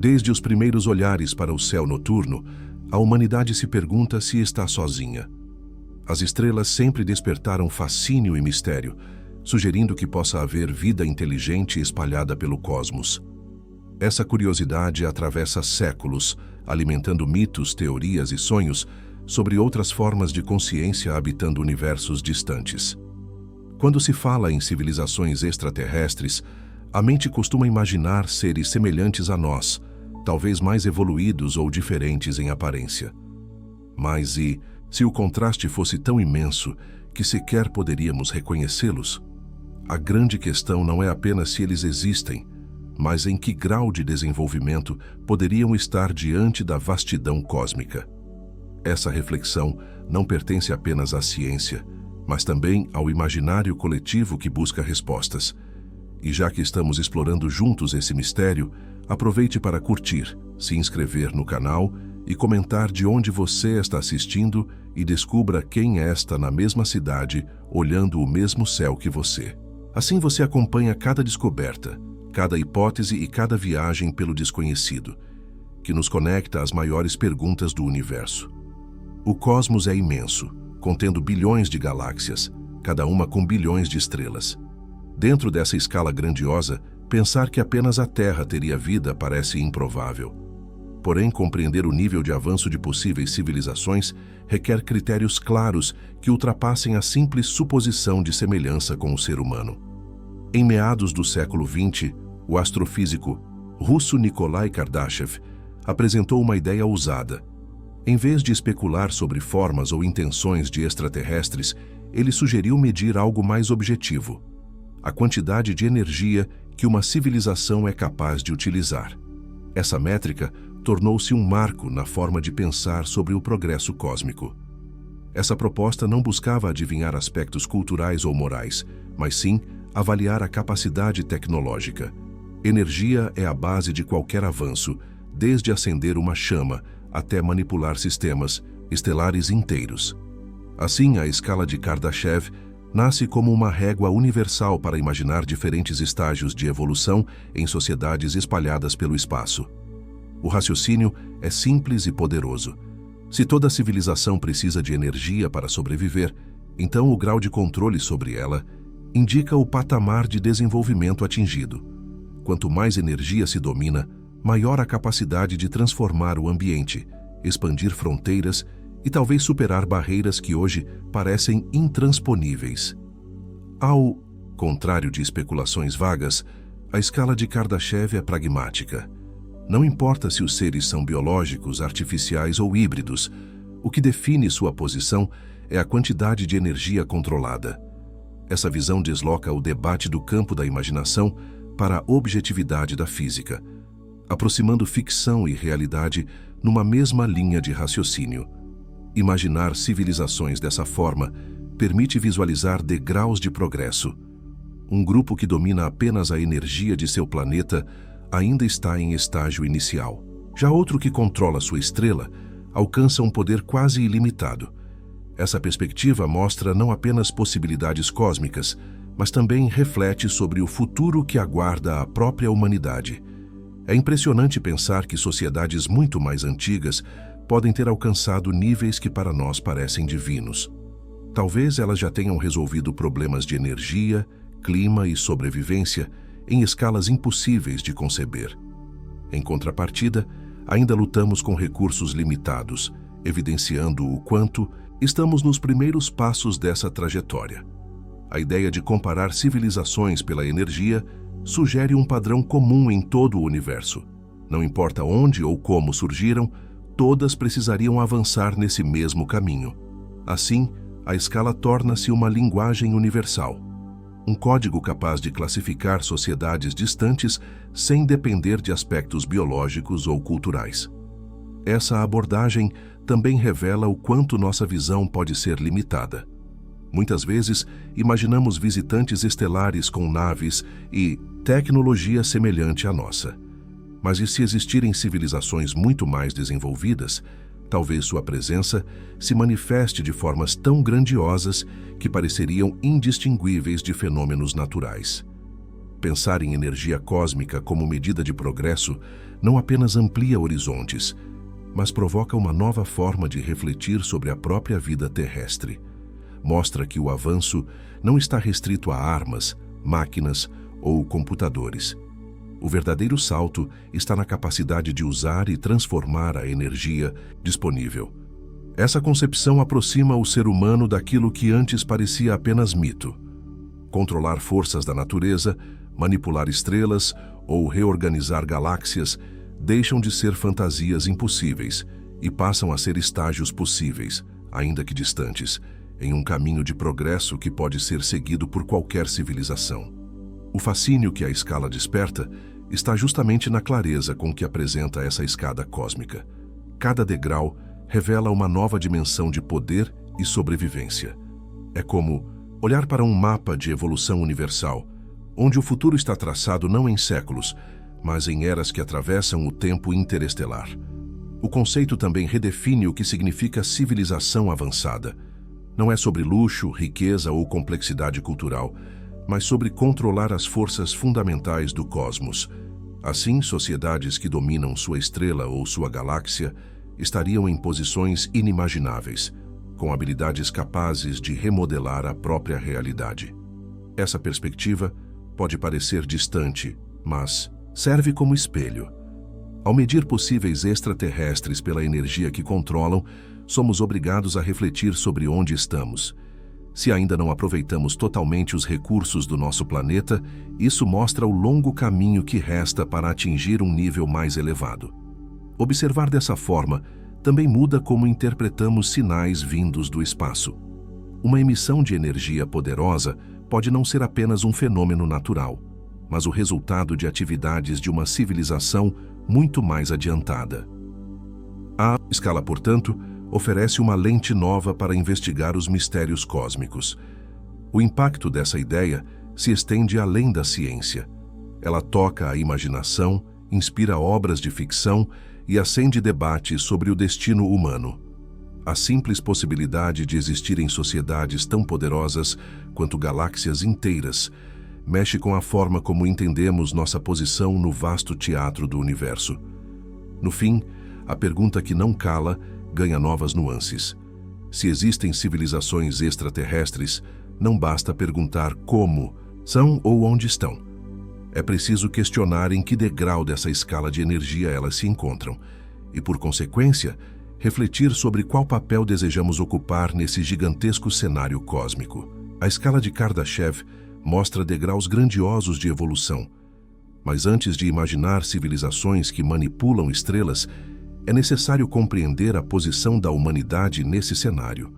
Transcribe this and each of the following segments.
Desde os primeiros olhares para o céu noturno, a humanidade se pergunta se está sozinha. As estrelas sempre despertaram fascínio e mistério, sugerindo que possa haver vida inteligente espalhada pelo cosmos. Essa curiosidade atravessa séculos, alimentando mitos, teorias e sonhos sobre outras formas de consciência habitando universos distantes. Quando se fala em civilizações extraterrestres, a mente costuma imaginar seres semelhantes a nós, talvez mais evoluídos ou diferentes em aparência. Mas e se o contraste fosse tão imenso que sequer poderíamos reconhecê-los? A grande questão não é apenas se eles existem, mas em que grau de desenvolvimento poderiam estar diante da vastidão cósmica. Essa reflexão não pertence apenas à ciência, mas também ao imaginário coletivo que busca respostas. E já que estamos explorando juntos esse mistério, aproveite para curtir, se inscrever no canal e comentar de onde você está assistindo e descubra quem está na mesma cidade, olhando o mesmo céu que você. Assim você acompanha cada descoberta, cada hipótese e cada viagem pelo desconhecido, que nos conecta às maiores perguntas do universo. O cosmos é imenso, contendo bilhões de galáxias, cada uma com bilhões de estrelas. Dentro dessa escala grandiosa, pensar que apenas a Terra teria vida parece improvável. Porém, compreender o nível de avanço de possíveis civilizações requer critérios claros que ultrapassem a simples suposição de semelhança com o ser humano. Em meados do século XX, o astrofísico russo Nikolai Kardashev apresentou uma ideia ousada. Em vez de especular sobre formas ou intenções de extraterrestres, ele sugeriu medir algo mais objetivo: a quantidade de energia que uma civilização é capaz de utilizar. Essa métrica tornou-se um marco na forma de pensar sobre o progresso cósmico. Essa proposta não buscava adivinhar aspectos culturais ou morais, mas sim avaliar a capacidade tecnológica. Energia é a base de qualquer avanço, desde acender uma chama até manipular sistemas estelares inteiros. Assim, a escala de Kardashev nasce como uma régua universal para imaginar diferentes estágios de evolução em sociedades espalhadas pelo espaço. O raciocínio é simples e poderoso. Se toda civilização precisa de energia para sobreviver, então o grau de controle sobre ela indica o patamar de desenvolvimento atingido. Quanto mais energia se domina, maior a capacidade de transformar o ambiente, expandir fronteiras e talvez superar barreiras que hoje parecem intransponíveis. Ao contrário de especulações vagas, a escala de Kardashev é pragmática. Não importa se os seres são biológicos, artificiais ou híbridos, o que define sua posição é a quantidade de energia controlada. Essa visão desloca o debate do campo da imaginação para a objetividade da física, aproximando ficção e realidade numa mesma linha de raciocínio. Imaginar civilizações dessa forma permite visualizar degraus de progresso. Um grupo que domina apenas a energia de seu planeta ainda está em estágio inicial. Já outro que controla sua estrela alcança um poder quase ilimitado. Essa perspectiva mostra não apenas possibilidades cósmicas, mas também reflete sobre o futuro que aguarda a própria humanidade. É impressionante pensar que sociedades muito mais antigas podem ter alcançado níveis que para nós parecem divinos. Talvez elas já tenham resolvido problemas de energia, clima e sobrevivência em escalas impossíveis de conceber. Em contrapartida, ainda lutamos com recursos limitados, evidenciando o quanto estamos nos primeiros passos dessa trajetória. A ideia de comparar civilizações pela energia sugere um padrão comum em todo o universo. Não importa onde ou como surgiram, todas precisariam avançar nesse mesmo caminho. Assim, a escala torna-se uma linguagem universal, um código capaz de classificar sociedades distantes sem depender de aspectos biológicos ou culturais. Essa abordagem também revela o quanto nossa visão pode ser limitada. Muitas vezes, imaginamos visitantes estelares com naves e tecnologia semelhante à nossa. Mas e se existirem civilizações muito mais desenvolvidas, talvez sua presença se manifeste de formas tão grandiosas que pareceriam indistinguíveis de fenômenos naturais. Pensar em energia cósmica como medida de progresso não apenas amplia horizontes, mas provoca uma nova forma de refletir sobre a própria vida terrestre. Mostra que o avanço não está restrito a armas, máquinas ou computadores. O verdadeiro salto está na capacidade de usar e transformar a energia disponível. Essa concepção aproxima o ser humano daquilo que antes parecia apenas mito. Controlar forças da natureza, manipular estrelas ou reorganizar galáxias deixam de ser fantasias impossíveis e passam a ser estágios possíveis, ainda que distantes, em um caminho de progresso que pode ser seguido por qualquer civilização. O fascínio que a escala desperta está justamente na clareza com que apresenta essa escada cósmica. Cada degrau revela uma nova dimensão de poder e sobrevivência. É como olhar para um mapa de evolução universal, onde o futuro está traçado não em séculos, mas em eras que atravessam o tempo interestelar. O conceito também redefine o que significa civilização avançada. Não é sobre luxo, riqueza ou complexidade cultural, mas sobre controlar as forças fundamentais do cosmos. Assim, sociedades que dominam sua estrela ou sua galáxia estariam em posições inimagináveis, com habilidades capazes de remodelar a própria realidade. Essa perspectiva pode parecer distante, mas serve como espelho. Ao medir possíveis extraterrestres pela energia que controlam, somos obrigados a refletir sobre onde estamos. Se ainda não aproveitamos totalmente os recursos do nosso planeta, isso mostra o longo caminho que resta para atingir um nível mais elevado. Observar dessa forma também muda como interpretamos sinais vindos do espaço. Uma emissão de energia poderosa pode não ser apenas um fenômeno natural, mas o resultado de atividades de uma civilização muito mais adiantada. A escala, portanto, oferece uma lente nova para investigar os mistérios cósmicos. O impacto dessa ideia se estende além da ciência. Ela toca a imaginação, inspira obras de ficção e acende debates sobre o destino humano. A simples possibilidade de existirem sociedades tão poderosas quanto galáxias inteiras mexe com a forma como entendemos nossa posição no vasto teatro do universo. No fim, a pergunta que não cala ganha novas nuances. Se existem civilizações extraterrestres, não basta perguntar como são ou onde estão. É preciso questionar em que degrau dessa escala de energia elas se encontram e, por consequência, refletir sobre qual papel desejamos ocupar nesse gigantesco cenário cósmico. A escala de Kardashev mostra degraus grandiosos de evolução. Mas antes de imaginar civilizações que manipulam estrelas, é necessário compreender a posição da humanidade nesse cenário.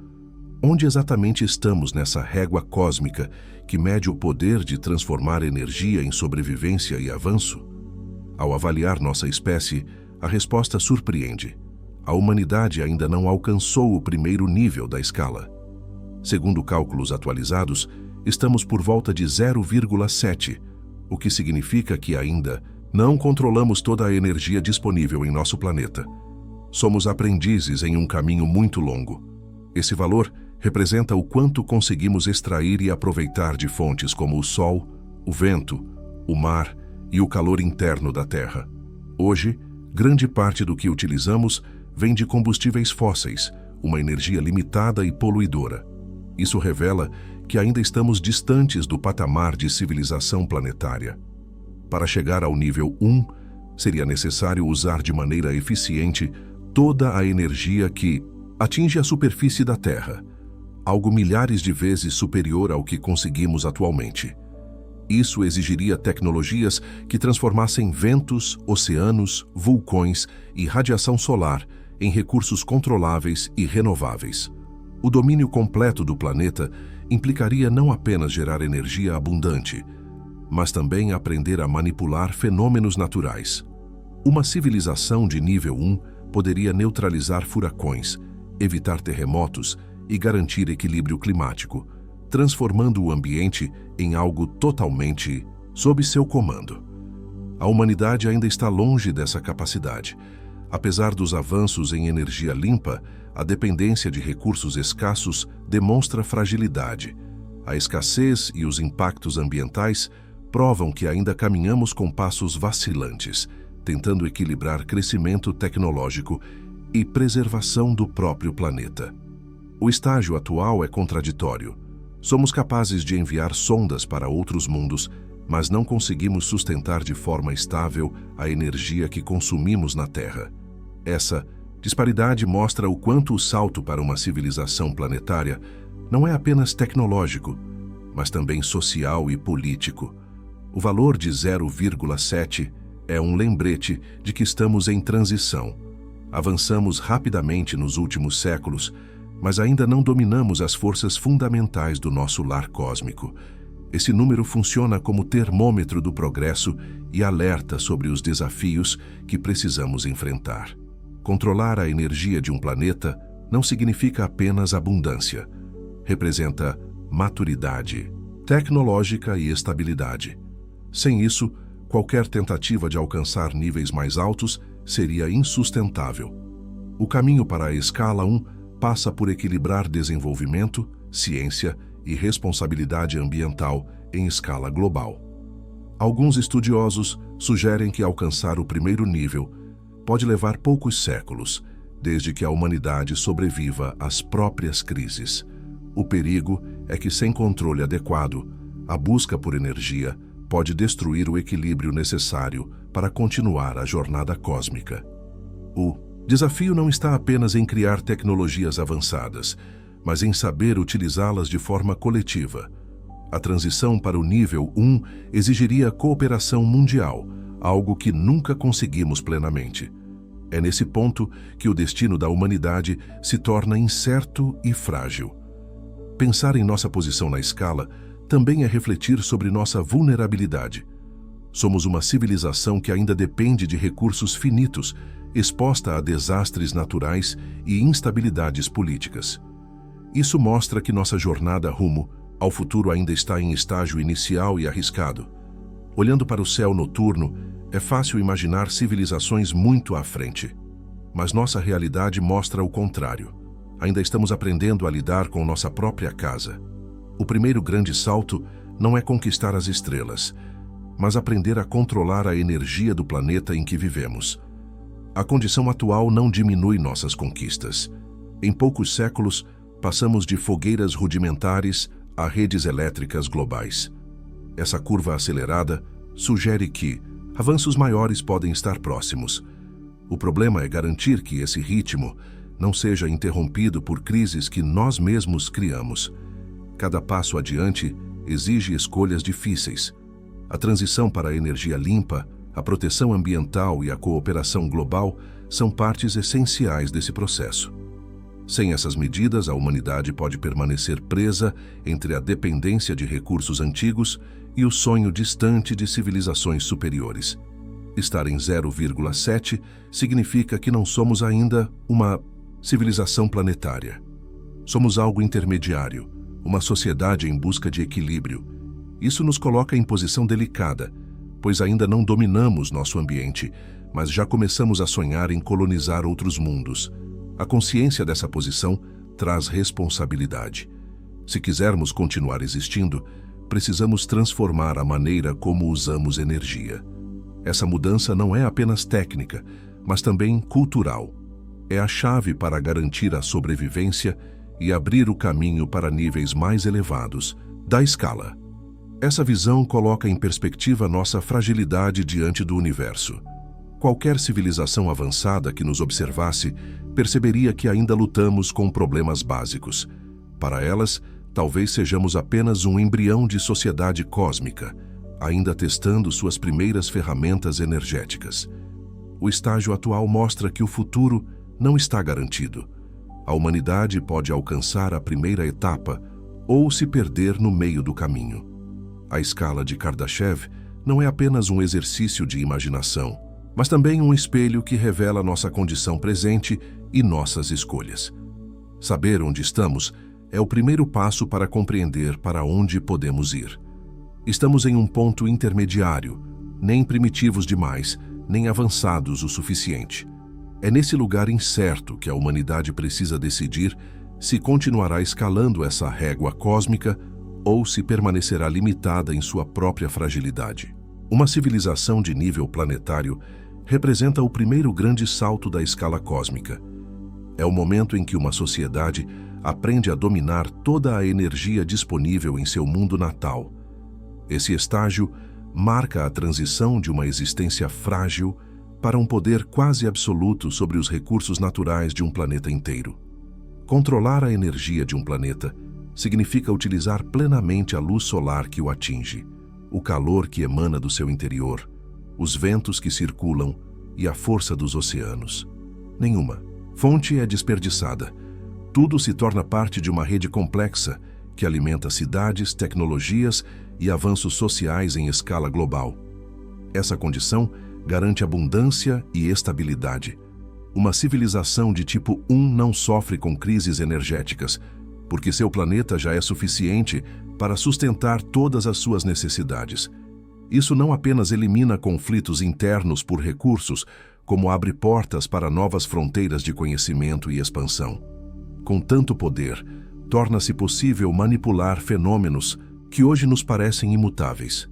Onde exatamente estamos nessa régua cósmica que mede o poder de transformar energia em sobrevivência e avanço? Ao avaliar nossa espécie, a resposta surpreende. A humanidade ainda não alcançou o primeiro nível da escala. Segundo cálculos atualizados, estamos por volta de 0,7, o que significa que ainda não controlamos toda a energia disponível em nosso planeta. Somos aprendizes em um caminho muito longo. Esse valor representa o quanto conseguimos extrair e aproveitar de fontes como o Sol, o vento, o mar e o calor interno da Terra. Hoje, grande parte do que utilizamos vem de combustíveis fósseis, uma energia limitada e poluidora. Isso revela que ainda estamos distantes do patamar de civilização planetária. Para chegar ao nível 1, seria necessário usar de maneira eficiente toda a energia que atinge a superfície da Terra, algo milhares de vezes superior ao que conseguimos atualmente. Isso exigiria tecnologias que transformassem ventos, oceanos, vulcões e radiação solar em recursos controláveis e renováveis. O domínio completo do planeta implicaria não apenas gerar energia abundante, mas também aprender a manipular fenômenos naturais. Uma civilização de nível 1 poderia neutralizar furacões, evitar terremotos e garantir equilíbrio climático, transformando o ambiente em algo totalmente sob seu comando. A humanidade ainda está longe dessa capacidade. Apesar dos avanços em energia limpa, a dependência de recursos escassos demonstra fragilidade. A escassez e os impactos ambientais provam que ainda caminhamos com passos vacilantes, tentando equilibrar crescimento tecnológico e preservação do próprio planeta. O estágio atual é contraditório. Somos capazes de enviar sondas para outros mundos, mas não conseguimos sustentar de forma estável a energia que consumimos na Terra. Essa disparidade mostra o quanto o salto para uma civilização planetária não é apenas tecnológico, mas também social e político. O valor de 0,7 é um lembrete de que estamos em transição. Avançamos rapidamente nos últimos séculos, mas ainda não dominamos as forças fundamentais do nosso lar cósmico. Esse número funciona como termômetro do progresso e alerta sobre os desafios que precisamos enfrentar. Controlar a energia de um planeta não significa apenas abundância. Representa maturidade tecnológica e estabilidade. Sem isso, qualquer tentativa de alcançar níveis mais altos seria insustentável. O caminho para a escala 1 passa por equilibrar desenvolvimento, ciência e responsabilidade ambiental em escala global. Alguns estudiosos sugerem que alcançar o primeiro nível pode levar poucos séculos, desde que a humanidade sobreviva às próprias crises. O perigo é que, sem controle adequado, a busca por energia pode destruir o equilíbrio necessário para continuar a jornada cósmica. O desafio não está apenas em criar tecnologias avançadas, mas em saber utilizá-las de forma coletiva. A transição para o nível 1 exigiria cooperação mundial, algo que nunca conseguimos plenamente. É nesse ponto que o destino da humanidade se torna incerto e frágil. Pensar em nossa posição na escala também é refletir sobre nossa vulnerabilidade. Somos uma civilização que ainda depende de recursos finitos, exposta a desastres naturais e instabilidades políticas. Isso mostra que nossa jornada rumo ao futuro ainda está em estágio inicial e arriscado. Olhando para o céu noturno, é fácil imaginar civilizações muito à frente. Mas nossa realidade mostra o contrário. Ainda estamos aprendendo a lidar com nossa própria casa. O primeiro grande salto não é conquistar as estrelas, mas aprender a controlar a energia do planeta em que vivemos. A condição atual não diminui nossas conquistas. Em poucos séculos, passamos de fogueiras rudimentares a redes elétricas globais. Essa curva acelerada sugere que avanços maiores podem estar próximos. O problema é garantir que esse ritmo não seja interrompido por crises que nós mesmos criamos. Cada passo adiante exige escolhas difíceis. A transição para a energia limpa, a proteção ambiental e a cooperação global são partes essenciais desse processo. Sem essas medidas, a humanidade pode permanecer presa entre a dependência de recursos antigos e o sonho distante de civilizações superiores. Estar em 0,7 significa que não somos ainda uma civilização planetária. Somos algo intermediário, uma sociedade em busca de equilíbrio. Isso nos coloca em posição delicada, pois ainda não dominamos nosso ambiente, mas já começamos a sonhar em colonizar outros mundos. A consciência dessa posição traz responsabilidade. Se quisermos continuar existindo, precisamos transformar a maneira como usamos energia. Essa mudança não é apenas técnica, mas também cultural. É a chave para garantir a sobrevivência e abrir o caminho para níveis mais elevados da escala. Essa visão coloca em perspectiva nossa fragilidade diante do universo. Qualquer civilização avançada que nos observasse perceberia que ainda lutamos com problemas básicos. Para elas, talvez sejamos apenas um embrião de sociedade cósmica, ainda testando suas primeiras ferramentas energéticas. O estágio atual mostra que o futuro não está garantido. A humanidade pode alcançar a primeira etapa ou se perder no meio do caminho. A escala de Kardashev não é apenas um exercício de imaginação, mas também um espelho que revela nossa condição presente e nossas escolhas. Saber onde estamos é o primeiro passo para compreender para onde podemos ir. Estamos em um ponto intermediário, nem primitivos demais, nem avançados o suficiente. É nesse lugar incerto que a humanidade precisa decidir se continuará escalando essa régua cósmica ou se permanecerá limitada em sua própria fragilidade. Uma civilização de nível planetário representa o primeiro grande salto da escala cósmica. É o momento em que uma sociedade aprende a dominar toda a energia disponível em seu mundo natal. Esse estágio marca a transição de uma existência frágil para um poder quase absoluto sobre os recursos naturais de um planeta inteiro. Controlar a energia de um planeta significa utilizar plenamente a luz solar que o atinge, o calor que emana do seu interior, os ventos que circulam e a força dos oceanos. Nenhuma fonte é desperdiçada. Tudo se torna parte de uma rede complexa que alimenta cidades, tecnologias e avanços sociais em escala global. Essa condição garante abundância e estabilidade. Uma civilização de tipo 1 não sofre com crises energéticas, porque seu planeta já é suficiente para sustentar todas as suas necessidades. Isso não apenas elimina conflitos internos por recursos, como abre portas para novas fronteiras de conhecimento e expansão. Com tanto poder, torna-se possível manipular fenômenos que hoje nos parecem imutáveis.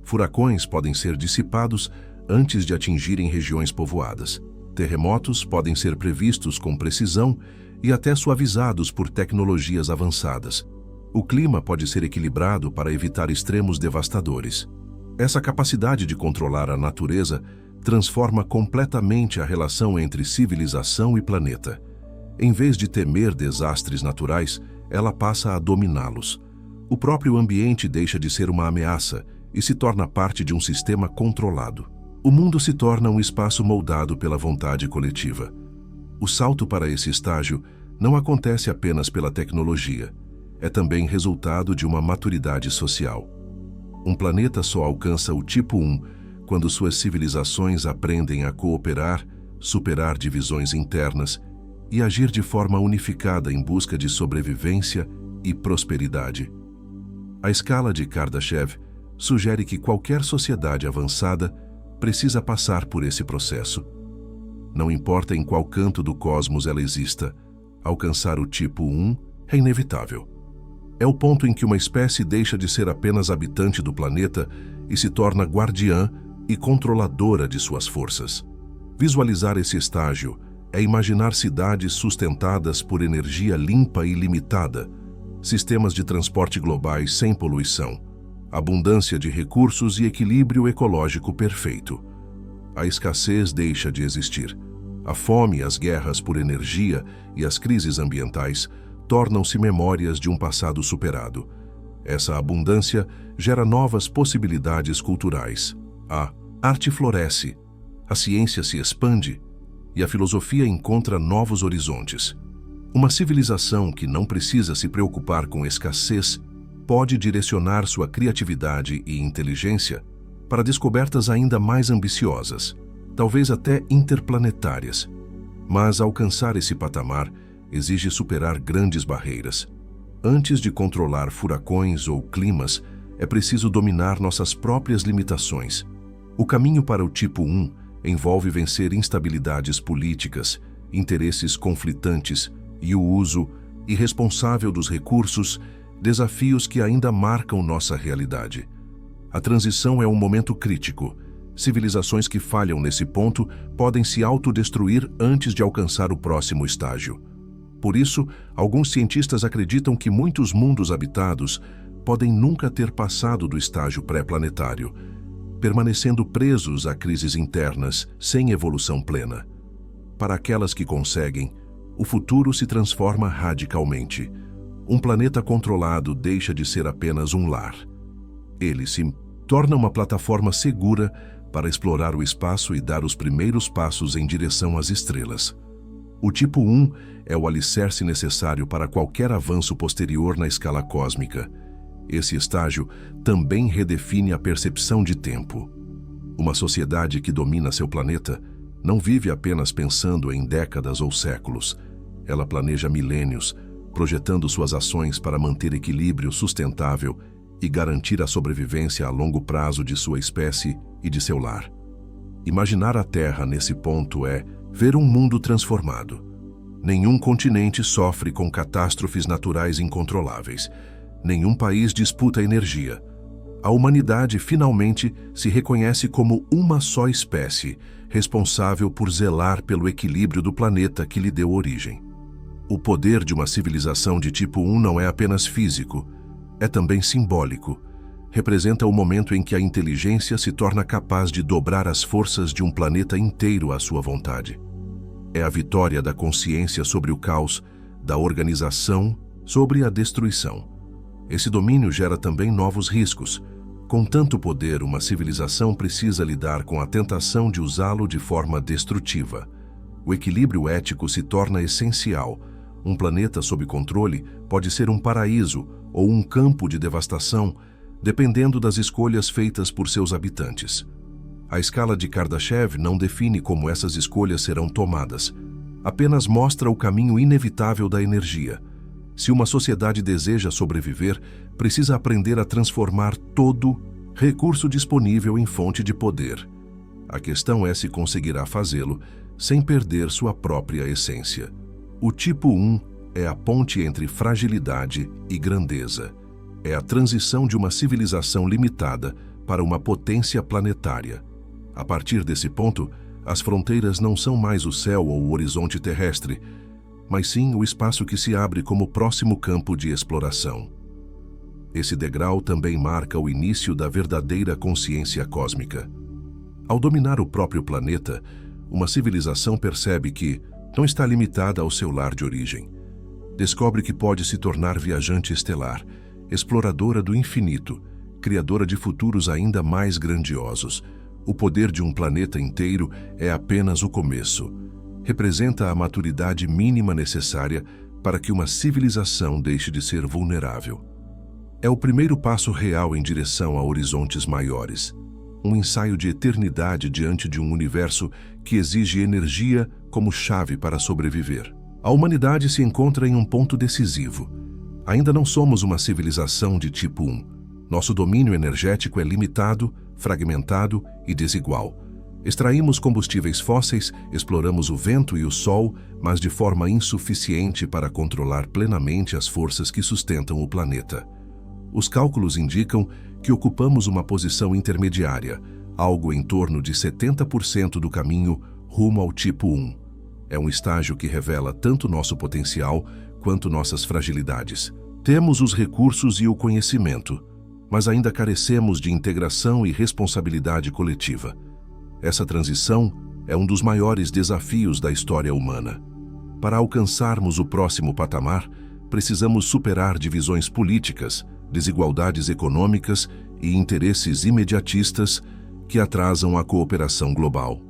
Furacões podem ser dissipados antes de atingirem regiões povoadas. Terremotos podem ser previstos com precisão e até suavizados por tecnologias avançadas. O clima pode ser equilibrado para evitar extremos devastadores. Essa capacidade de controlar a natureza transforma completamente a relação entre civilização e planeta. Em vez de temer desastres naturais, ela passa a dominá-los. O próprio ambiente deixa de ser uma ameaça e se torna parte de um sistema controlado. O mundo se torna um espaço moldado pela vontade coletiva. O salto para esse estágio não acontece apenas pela tecnologia, é também resultado de uma maturidade social. Um planeta só alcança o tipo 1 quando suas civilizações aprendem a cooperar, superar divisões internas e agir de forma unificada em busca de sobrevivência e prosperidade. A escala de Kardashev sugere que qualquer sociedade avançada precisa passar por esse processo. Não importa em qual canto do cosmos ela exista, alcançar o tipo 1 é inevitável. É o ponto em que uma espécie deixa de ser apenas habitante do planeta e se torna guardiã e controladora de suas forças. Visualizar esse estágio é imaginar cidades sustentadas por energia limpa e ilimitada, sistemas de transporte globais sem poluição, abundância de recursos e equilíbrio ecológico perfeito. A escassez deixa de existir. A fome, as guerras por energia e as crises ambientais tornam-se memórias de um passado superado. Essa abundância gera novas possibilidades culturais. A arte floresce, a ciência se expande e a filosofia encontra novos horizontes. Uma civilização que não precisa se preocupar com escassez pode direcionar sua criatividade e inteligência para descobertas ainda mais ambiciosas, talvez até interplanetárias. Mas alcançar esse patamar exige superar grandes barreiras. Antes de controlar furacões ou climas, é preciso dominar nossas próprias limitações. O caminho para o tipo 1 envolve vencer instabilidades políticas, interesses conflitantes e o uso irresponsável dos recursos, desafios que ainda marcam nossa realidade. A transição é um momento crítico. Civilizações que falham nesse ponto podem se autodestruir antes de alcançar o próximo estágio. Por isso, alguns cientistas acreditam que muitos mundos habitados podem nunca ter passado do estágio pré-planetário, permanecendo presos a crises internas sem evolução plena. Para aquelas que conseguem, o futuro se transforma radicalmente. Um planeta controlado deixa de ser apenas um lar. Ele se torna uma plataforma segura para explorar o espaço e dar os primeiros passos em direção às estrelas. O tipo 1 é o alicerce necessário para qualquer avanço posterior na escala cósmica. Esse estágio também redefine a percepção de tempo. Uma sociedade que domina seu planeta não vive apenas pensando em décadas ou séculos. Ela planeja milênios, projetando suas ações para manter equilíbrio sustentável e garantir a sobrevivência a longo prazo de sua espécie e de seu lar. Imaginar a Terra nesse ponto é ver um mundo transformado. Nenhum continente sofre com catástrofes naturais incontroláveis. Nenhum país disputa energia. A humanidade finalmente se reconhece como uma só espécie, responsável por zelar pelo equilíbrio do planeta que lhe deu origem. O poder de uma civilização de tipo 1 não é apenas físico, é também simbólico. Representa o momento em que a inteligência se torna capaz de dobrar as forças de um planeta inteiro à sua vontade. É a vitória da consciência sobre o caos, da organização sobre a destruição. Esse domínio gera também novos riscos. Com tanto poder, uma civilização precisa lidar com a tentação de usá-lo de forma destrutiva. O equilíbrio ético se torna essencial. Um planeta sob controle pode ser um paraíso ou um campo de devastação, dependendo das escolhas feitas por seus habitantes. A escala de Kardashev não define como essas escolhas serão tomadas, apenas mostra o caminho inevitável da energia. Se uma sociedade deseja sobreviver, precisa aprender a transformar todo recurso disponível em fonte de poder. A questão é se conseguirá fazê-lo sem perder sua própria essência. O tipo 1 é a ponte entre fragilidade e grandeza. É a transição de uma civilização limitada para uma potência planetária. A partir desse ponto, as fronteiras não são mais o céu ou o horizonte terrestre, mas sim o espaço que se abre como próximo campo de exploração. Esse degrau também marca o início da verdadeira consciência cósmica. Ao dominar o próprio planeta, uma civilização percebe que não está limitada ao seu lar de origem. Descobre que pode se tornar viajante estelar, exploradora do infinito, criadora de futuros ainda mais grandiosos. O poder de um planeta inteiro é apenas o começo. Representa a maturidade mínima necessária para que uma civilização deixe de ser vulnerável. É o primeiro passo real em direção a horizontes maiores. Um ensaio de eternidade diante de um universo que exige energia como chave para sobreviver. A humanidade se encontra em um ponto decisivo. Ainda não somos uma civilização de tipo 1. Nosso domínio energético é limitado, fragmentado e desigual. Extraímos combustíveis fósseis, exploramos o vento e o sol, mas de forma insuficiente para controlar plenamente as forças que sustentam o planeta. Os cálculos indicam que ocupamos uma posição intermediária, algo em torno de 70% do caminho rumo ao tipo 1. É um estágio que revela tanto nosso potencial quanto nossas fragilidades. Temos os recursos e o conhecimento, mas ainda carecemos de integração e responsabilidade coletiva. Essa transição é um dos maiores desafios da história humana. Para alcançarmos o próximo patamar, precisamos superar divisões políticas, desigualdades econômicas e interesses imediatistas que atrasam a cooperação global.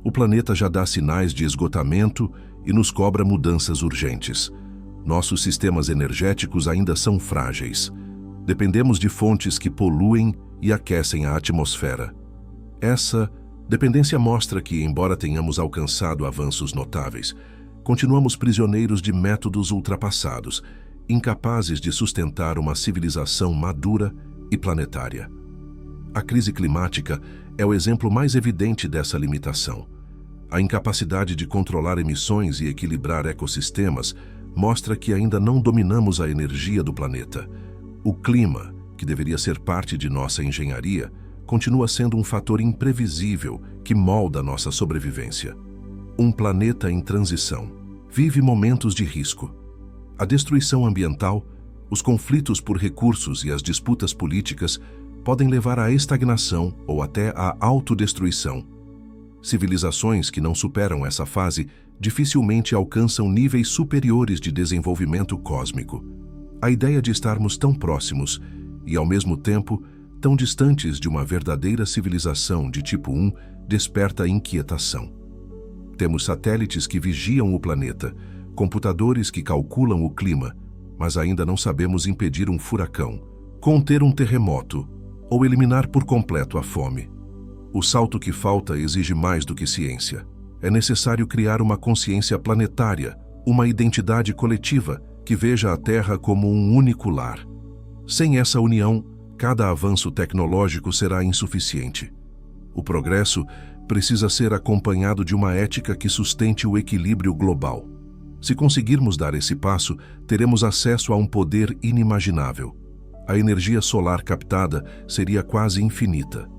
O planeta já dá sinais de esgotamento e nos cobra mudanças urgentes. Nossos sistemas energéticos ainda são frágeis. Dependemos de fontes que poluem e aquecem a atmosfera. Essa dependência mostra que, embora tenhamos alcançado avanços notáveis, continuamos prisioneiros de métodos ultrapassados, incapazes de sustentar uma civilização madura e planetária. A crise climática é o exemplo mais evidente dessa limitação. A incapacidade de controlar emissões e equilibrar ecossistemas mostra que ainda não dominamos a energia do planeta. O clima, que deveria ser parte de nossa engenharia, continua sendo um fator imprevisível que molda nossa sobrevivência. Um planeta em transição vive momentos de risco. A destruição ambiental, os conflitos por recursos e as disputas políticas podem levar à estagnação ou até à autodestruição. Civilizações que não superam essa fase dificilmente alcançam níveis superiores de desenvolvimento cósmico. A ideia de estarmos tão próximos e, ao mesmo tempo, tão distantes de uma verdadeira civilização de tipo 1 desperta inquietação. Temos satélites que vigiam o planeta, computadores que calculam o clima, mas ainda não sabemos impedir um furacão, conter um terremoto ou eliminar por completo a fome. O salto que falta exige mais do que ciência. É necessário criar uma consciência planetária, uma identidade coletiva que veja a Terra como um único lar. Sem essa união, cada avanço tecnológico será insuficiente. O progresso precisa ser acompanhado de uma ética que sustente o equilíbrio global. Se conseguirmos dar esse passo, teremos acesso a um poder inimaginável. A energia solar captada seria quase infinita.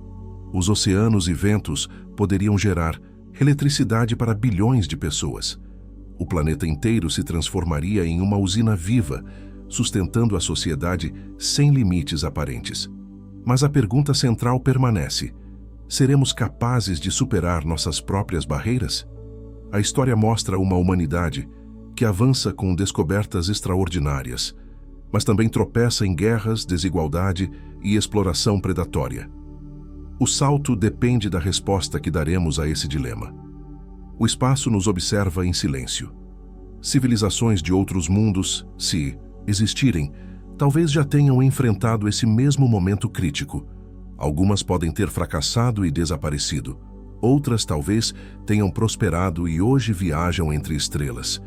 Os oceanos e ventos poderiam gerar eletricidade para bilhões de pessoas. O planeta inteiro se transformaria em uma usina viva, sustentando a sociedade sem limites aparentes. Mas a pergunta central permanece: seremos capazes de superar nossas próprias barreiras? A história mostra uma humanidade que avança com descobertas extraordinárias, mas também tropeça em guerras, desigualdade e exploração predatória. O salto depende da resposta que daremos a esse dilema. O espaço nos observa em silêncio. Civilizações de outros mundos, se existirem, talvez já tenham enfrentado esse mesmo momento crítico. Algumas podem ter fracassado e desaparecido. Outras talvez tenham prosperado e hoje viajam entre estrelas.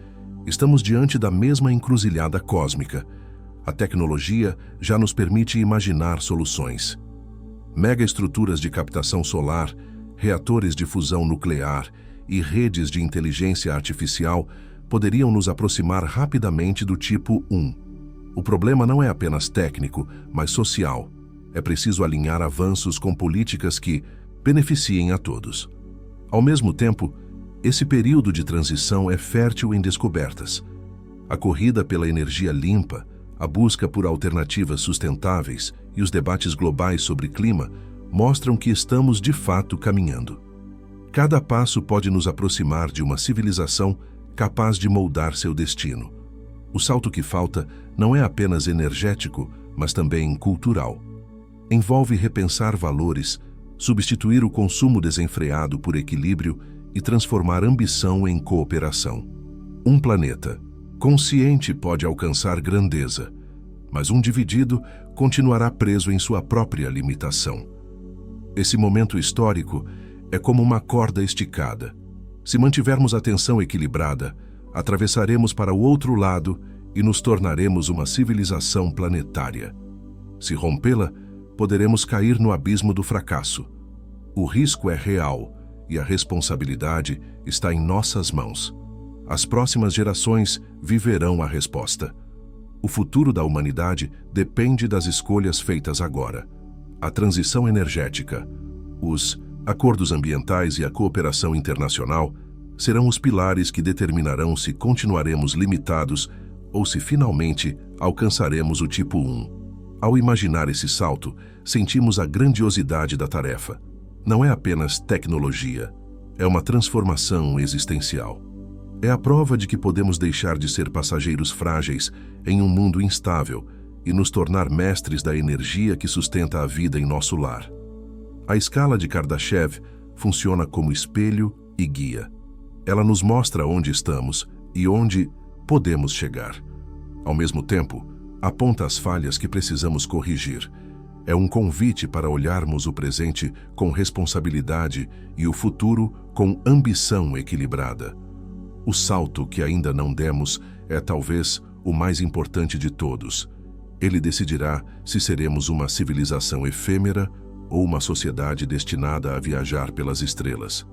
Estamos diante da mesma encruzilhada cósmica. A tecnologia já nos permite imaginar soluções. Megaestruturas de captação solar, reatores de fusão nuclear e redes de inteligência artificial poderiam nos aproximar rapidamente do tipo 1. O problema não é apenas técnico, mas social. É preciso alinhar avanços com políticas que beneficiem a todos. Ao mesmo tempo, esse período de transição é fértil em descobertas. A corrida pela energia limpa, a busca por alternativas sustentáveis e os debates globais sobre clima mostram que estamos de fato caminhando. Cada passo pode nos aproximar de uma civilização capaz de moldar seu destino. O salto que falta não é apenas energético, mas também cultural. Envolve repensar valores, substituir o consumo desenfreado por equilíbrio e transformar ambição em cooperação. Um planeta consciente pode alcançar grandeza, mas um dividido continuará preso em sua própria limitação. Esse momento histórico é como uma corda esticada. Se mantivermos a tensão equilibrada, atravessaremos para o outro lado e nos tornaremos uma civilização planetária. Se rompê-la, poderemos cair no abismo do fracasso. O risco é real e a responsabilidade está em nossas mãos. As próximas gerações viverão a resposta. O futuro da humanidade depende das escolhas feitas agora. A transição energética, os acordos ambientais e a cooperação internacional serão os pilares que determinarão se continuaremos limitados ou se finalmente alcançaremos o tipo 1. Ao imaginar esse salto, sentimos a grandiosidade da tarefa. Não é apenas tecnologia, é uma transformação existencial. É a prova de que podemos deixar de ser passageiros frágeis em um mundo instável e nos tornar mestres da energia que sustenta a vida em nosso lar. A escala de Kardashev funciona como espelho e guia. Ela nos mostra onde estamos e onde podemos chegar. Ao mesmo tempo, aponta as falhas que precisamos corrigir. É um convite para olharmos o presente com responsabilidade e o futuro com ambição equilibrada. O salto que ainda não demos é talvez o mais importante de todos. Ele decidirá se seremos uma civilização efêmera ou uma sociedade destinada a viajar pelas estrelas.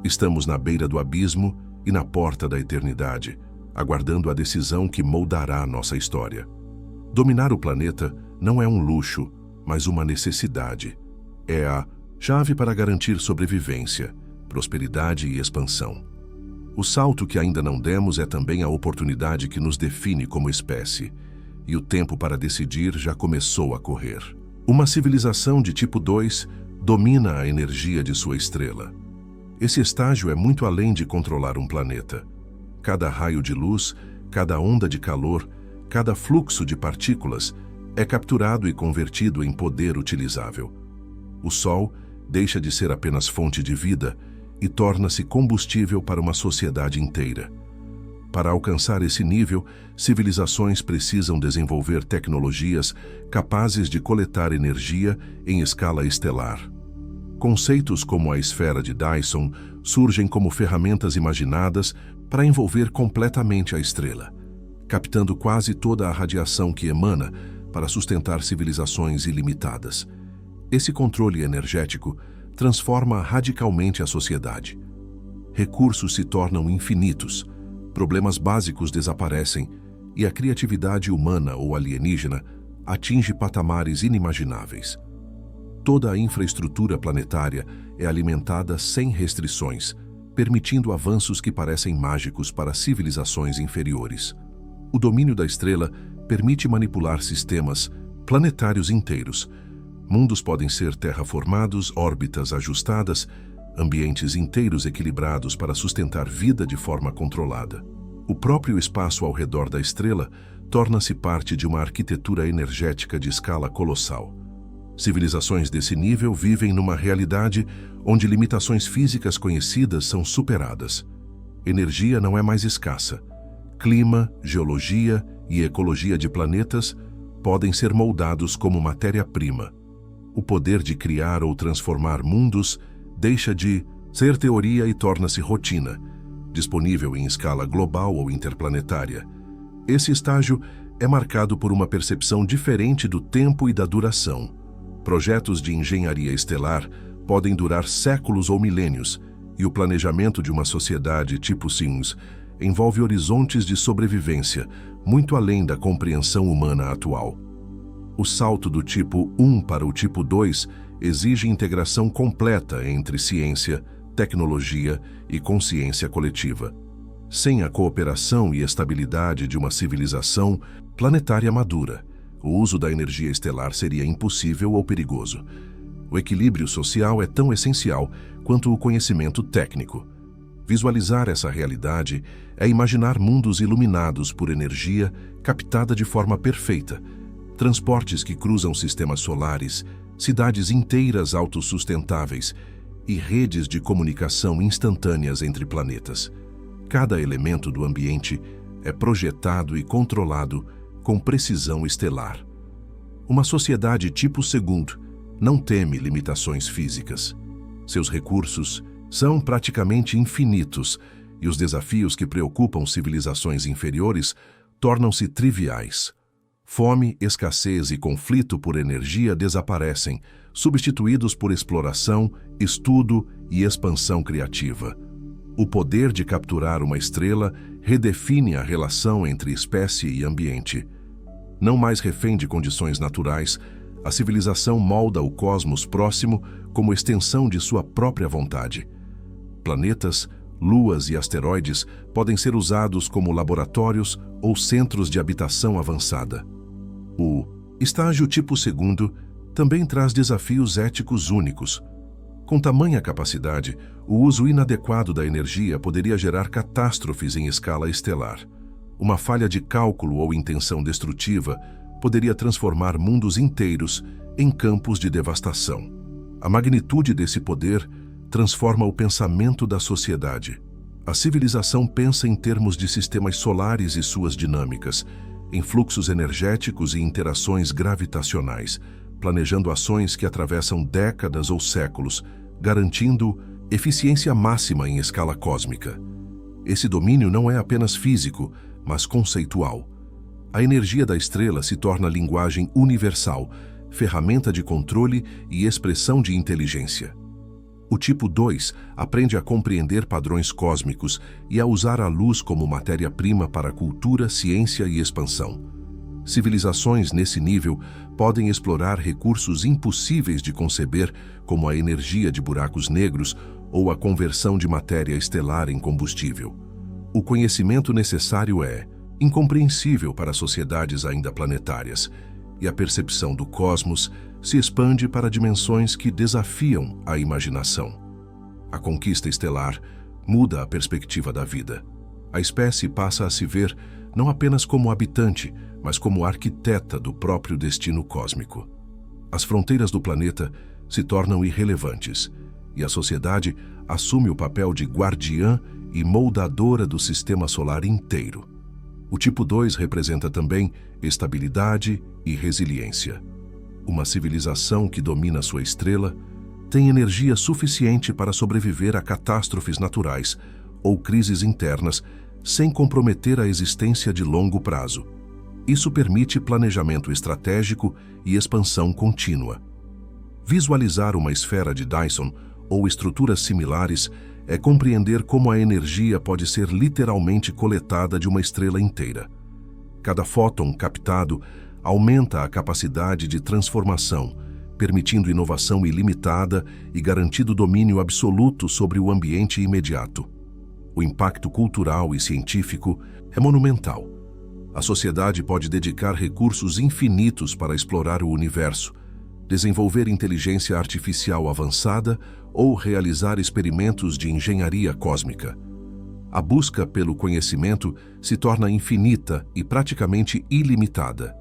Estamos na beira do abismo e na porta da eternidade, aguardando a decisão que moldará nossa história. Dominar o planeta não é um luxo, mas uma necessidade. É a chave para garantir sobrevivência, prosperidade e expansão. O salto que ainda não demos é também a oportunidade que nos define como espécie, e o tempo para decidir já começou a correr. Uma civilização de tipo 2 domina a energia de sua estrela. Esse estágio é muito além de controlar um planeta. Cada raio de luz, cada onda de calor, cada fluxo de partículas é capturado e convertido em poder utilizável. O Sol deixa de ser apenas fonte de vida e torna-se combustível para uma sociedade inteira. Para alcançar esse nível, civilizações precisam desenvolver tecnologias capazes de coletar energia em escala estelar. Conceitos como a esfera de Dyson surgem como ferramentas imaginadas para envolver completamente a estrela, captando quase toda a radiação que emana para sustentar civilizações ilimitadas. Esse controle energético transforma radicalmente a sociedade. Recursos se tornam infinitos, problemas básicos desaparecem e a criatividade humana ou alienígena atinge patamares inimagináveis. Toda a infraestrutura planetária é alimentada sem restrições, permitindo avanços que parecem mágicos para civilizações inferiores. O domínio da estrela permite manipular sistemas planetários inteiros. Mundos podem ser terraformados, órbitas ajustadas, ambientes inteiros equilibrados para sustentar vida de forma controlada. O próprio espaço ao redor da estrela torna-se parte de uma arquitetura energética de escala colossal. Civilizações desse nível vivem numa realidade onde limitações físicas conhecidas são superadas. Energia não é mais escassa. Clima, geologia e ecologia de planetas podem ser moldados como matéria-prima. O poder de criar ou transformar mundos deixa de ser teoria e torna-se rotina, disponível em escala global ou interplanetária. Esse estágio é marcado por uma percepção diferente do tempo e da duração. Projetos de engenharia estelar podem durar séculos ou milênios, e o planejamento de uma sociedade tipo Sims envolve horizontes de sobrevivência muito além da compreensão humana atual. O salto do tipo 1 para o tipo 2 exige integração completa entre ciência, tecnologia e consciência coletiva. Sem a cooperação e estabilidade de uma civilização planetária madura, o uso da energia estelar seria impossível ou perigoso. O equilíbrio social é tão essencial quanto o conhecimento técnico. Visualizar essa realidade é imaginar mundos iluminados por energia captada de forma perfeita, transportes que cruzam sistemas solares, cidades inteiras autossustentáveis e redes de comunicação instantâneas entre planetas. Cada elemento do ambiente é projetado e controlado com precisão estelar. Uma sociedade tipo segundo não teme limitações físicas. Seus recursos são praticamente infinitos e os desafios que preocupam civilizações inferiores tornam-se triviais. Fome, escassez e conflito por energia desaparecem, substituídos por exploração, estudo e expansão criativa. O poder de capturar uma estrela redefine a relação entre espécie e ambiente. Não mais refém de condições naturais, a civilização molda o cosmos próximo como extensão de sua própria vontade. Planetas, luas e asteroides podem ser usados como laboratórios ou centros de habitação avançada. O estágio tipo segundo também traz desafios éticos únicos. Com tamanha capacidade, o uso inadequado da energia poderia gerar catástrofes em escala estelar. Uma falha de cálculo ou intenção destrutiva poderia transformar mundos inteiros em campos de devastação. A magnitude desse poder transforma o pensamento da sociedade. A civilização pensa em termos de sistemas solares e suas dinâmicas, em fluxos energéticos e interações gravitacionais, planejando ações que atravessam décadas ou séculos, garantindo eficiência máxima em escala cósmica. Esse domínio não é apenas físico, mas conceitual. A energia da estrela se torna linguagem universal, ferramenta de controle e expressão de inteligência. O tipo 2 aprende a compreender padrões cósmicos e a usar a luz como matéria-prima para cultura, ciência e expansão. Civilizações nesse nível podem explorar recursos impossíveis de conceber, como a energia de buracos negros ou a conversão de matéria estelar em combustível. O conhecimento necessário é incompreensível para sociedades ainda planetárias, e a percepção do cosmos se expande para dimensões que desafiam a imaginação. A conquista estelar muda a perspectiva da vida. A espécie passa a se ver não apenas como habitante, mas como arquiteta do próprio destino cósmico. As fronteiras do planeta se tornam irrelevantes, e a sociedade assume o papel de guardiã e moldadora do sistema solar inteiro. O tipo 2 representa também estabilidade e resiliência. Uma civilização que domina sua estrela tem energia suficiente para sobreviver a catástrofes naturais ou crises internas sem comprometer a existência de longo prazo. Isso permite planejamento estratégico e expansão contínua. Visualizar uma esfera de Dyson ou estruturas similares é compreender como a energia pode ser literalmente coletada de uma estrela inteira. Cada fóton captado aumenta a capacidade de transformação, permitindo inovação ilimitada e garantindo domínio absoluto sobre o ambiente imediato. O impacto cultural e científico é monumental. A sociedade pode dedicar recursos infinitos para explorar o universo, desenvolver inteligência artificial avançada ou realizar experimentos de engenharia cósmica. A busca pelo conhecimento se torna infinita e praticamente ilimitada.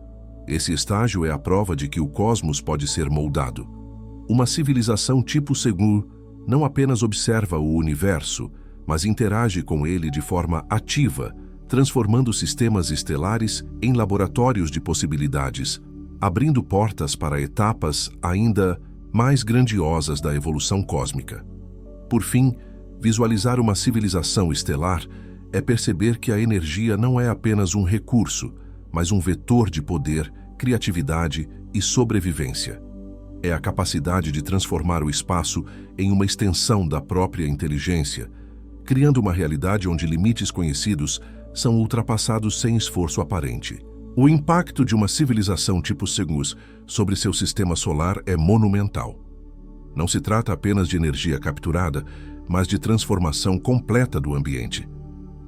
Esse estágio é a prova de que o cosmos pode ser moldado. Uma civilização tipo Segu não apenas observa o universo, mas interage com ele de forma ativa, transformando sistemas estelares em laboratórios de possibilidades, abrindo portas para etapas ainda mais grandiosas da evolução cósmica. Por fim, visualizar uma civilização estelar é perceber que a energia não é apenas um recurso, mas um vetor de poder, criatividade e sobrevivência. É a capacidade de transformar o espaço em uma extensão da própria inteligência, criando uma realidade onde limites conhecidos são ultrapassados sem esforço aparente. O impacto de uma civilização tipo Segus sobre seu sistema solar é monumental. Não se trata apenas de energia capturada, mas de transformação completa do ambiente.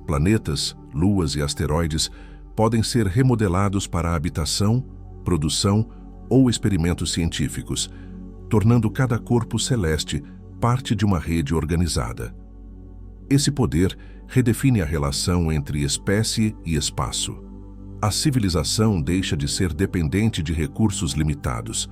Planetas, luas e asteroides podem ser remodelados para habitação, produção ou experimentos científicos, tornando cada corpo celeste parte de uma rede organizada. Esse poder redefine a relação entre espécie e espaço. A civilização deixa de ser dependente de recursos limitados.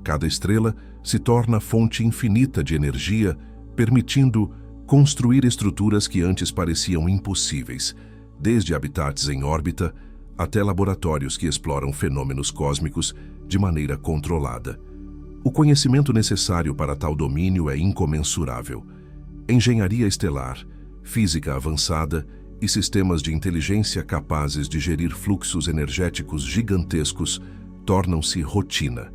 Cada estrela se torna fonte infinita de energia, permitindo construir estruturas que antes pareciam impossíveis, desde habitats em órbita até laboratórios que exploram fenômenos cósmicos de maneira controlada. O conhecimento necessário para tal domínio é incomensurável. Engenharia estelar, física avançada e sistemas de inteligência capazes de gerir fluxos energéticos gigantescos tornam-se rotina.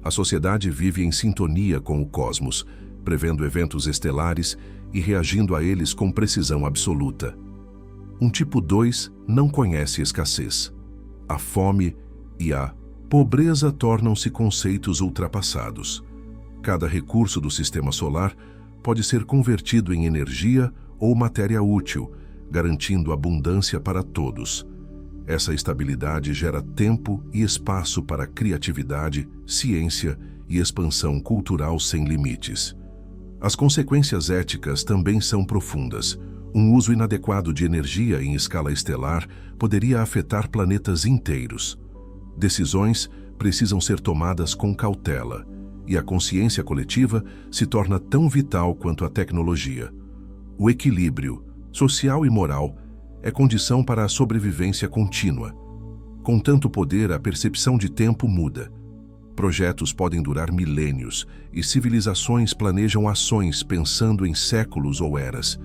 A sociedade vive em sintonia com o cosmos, prevendo eventos estelares e reagindo a eles com precisão absoluta. Um tipo 2 não conhece escassez. A fome e a pobreza tornam-se conceitos ultrapassados. Cada recurso do sistema solar pode ser convertido em energia ou matéria útil, garantindo abundância para todos. Essa estabilidade gera tempo e espaço para criatividade, ciência e expansão cultural sem limites. As consequências éticas também são profundas. Um uso inadequado de energia em escala estelar poderia afetar planetas inteiros. Decisões precisam ser tomadas com cautela, e a consciência coletiva se torna tão vital quanto a tecnologia. O equilíbrio social e moral é condição para a sobrevivência contínua. Com tanto poder, a percepção de tempo muda. Projetos podem durar milênios e civilizações planejam ações pensando em séculos ou eras.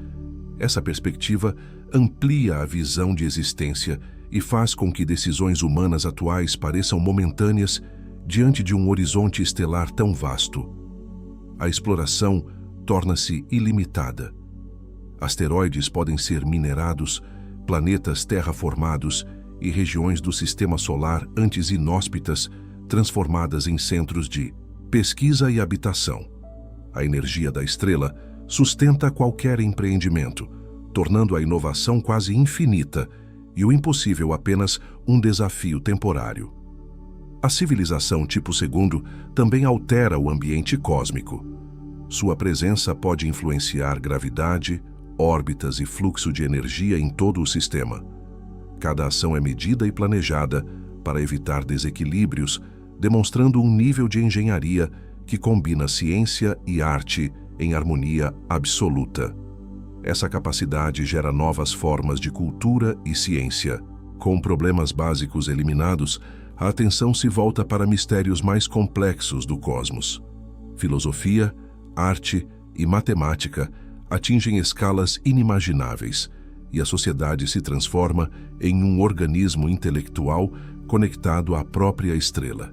Essa perspectiva amplia a visão de existência e faz com que decisões humanas atuais pareçam momentâneas diante de um horizonte estelar tão vasto. A exploração torna-se ilimitada. Asteroides podem ser minerados, planetas terraformados e regiões do sistema solar antes inóspitas transformadas em centros de pesquisa e habitação. A energia da estrela sustenta qualquer empreendimento, tornando a inovação quase infinita e o impossível apenas um desafio temporário. A civilização tipo Segundo também altera o ambiente cósmico. Sua presença pode influenciar gravidade, órbitas e fluxo de energia em todo o sistema. Cada ação é medida e planejada para evitar desequilíbrios, demonstrando um nível de engenharia que combina ciência e arte em harmonia absoluta. Essa capacidade gera novas formas de cultura e ciência. Com problemas básicos eliminados, a atenção se volta para mistérios mais complexos do cosmos. Filosofia, arte e matemática atingem escalas inimagináveis, e a sociedade se transforma em um organismo intelectual conectado à própria estrela.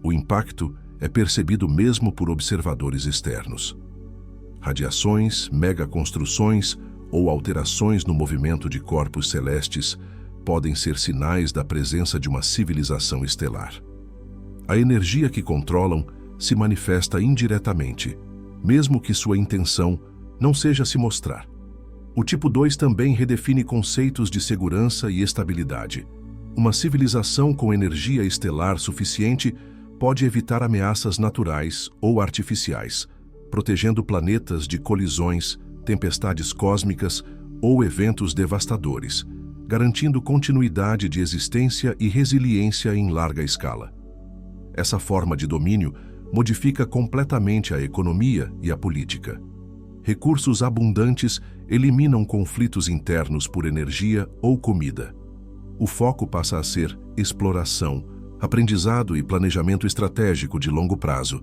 O impacto é percebido mesmo por observadores externos. Radiações, megaconstruções ou alterações no movimento de corpos celestes podem ser sinais da presença de uma civilização estelar. A energia que controlam se manifesta indiretamente, mesmo que sua intenção não seja se mostrar. O tipo 2 também redefine conceitos de segurança e estabilidade. Uma civilização com energia estelar suficiente pode evitar ameaças naturais ou artificiais, protegendo planetas de colisões, tempestades cósmicas ou eventos devastadores, garantindo continuidade de existência e resiliência em larga escala. Essa forma de domínio modifica completamente a economia e a política. Recursos abundantes eliminam conflitos internos por energia ou comida. O foco passa a ser exploração, aprendizado e planejamento estratégico de longo prazo,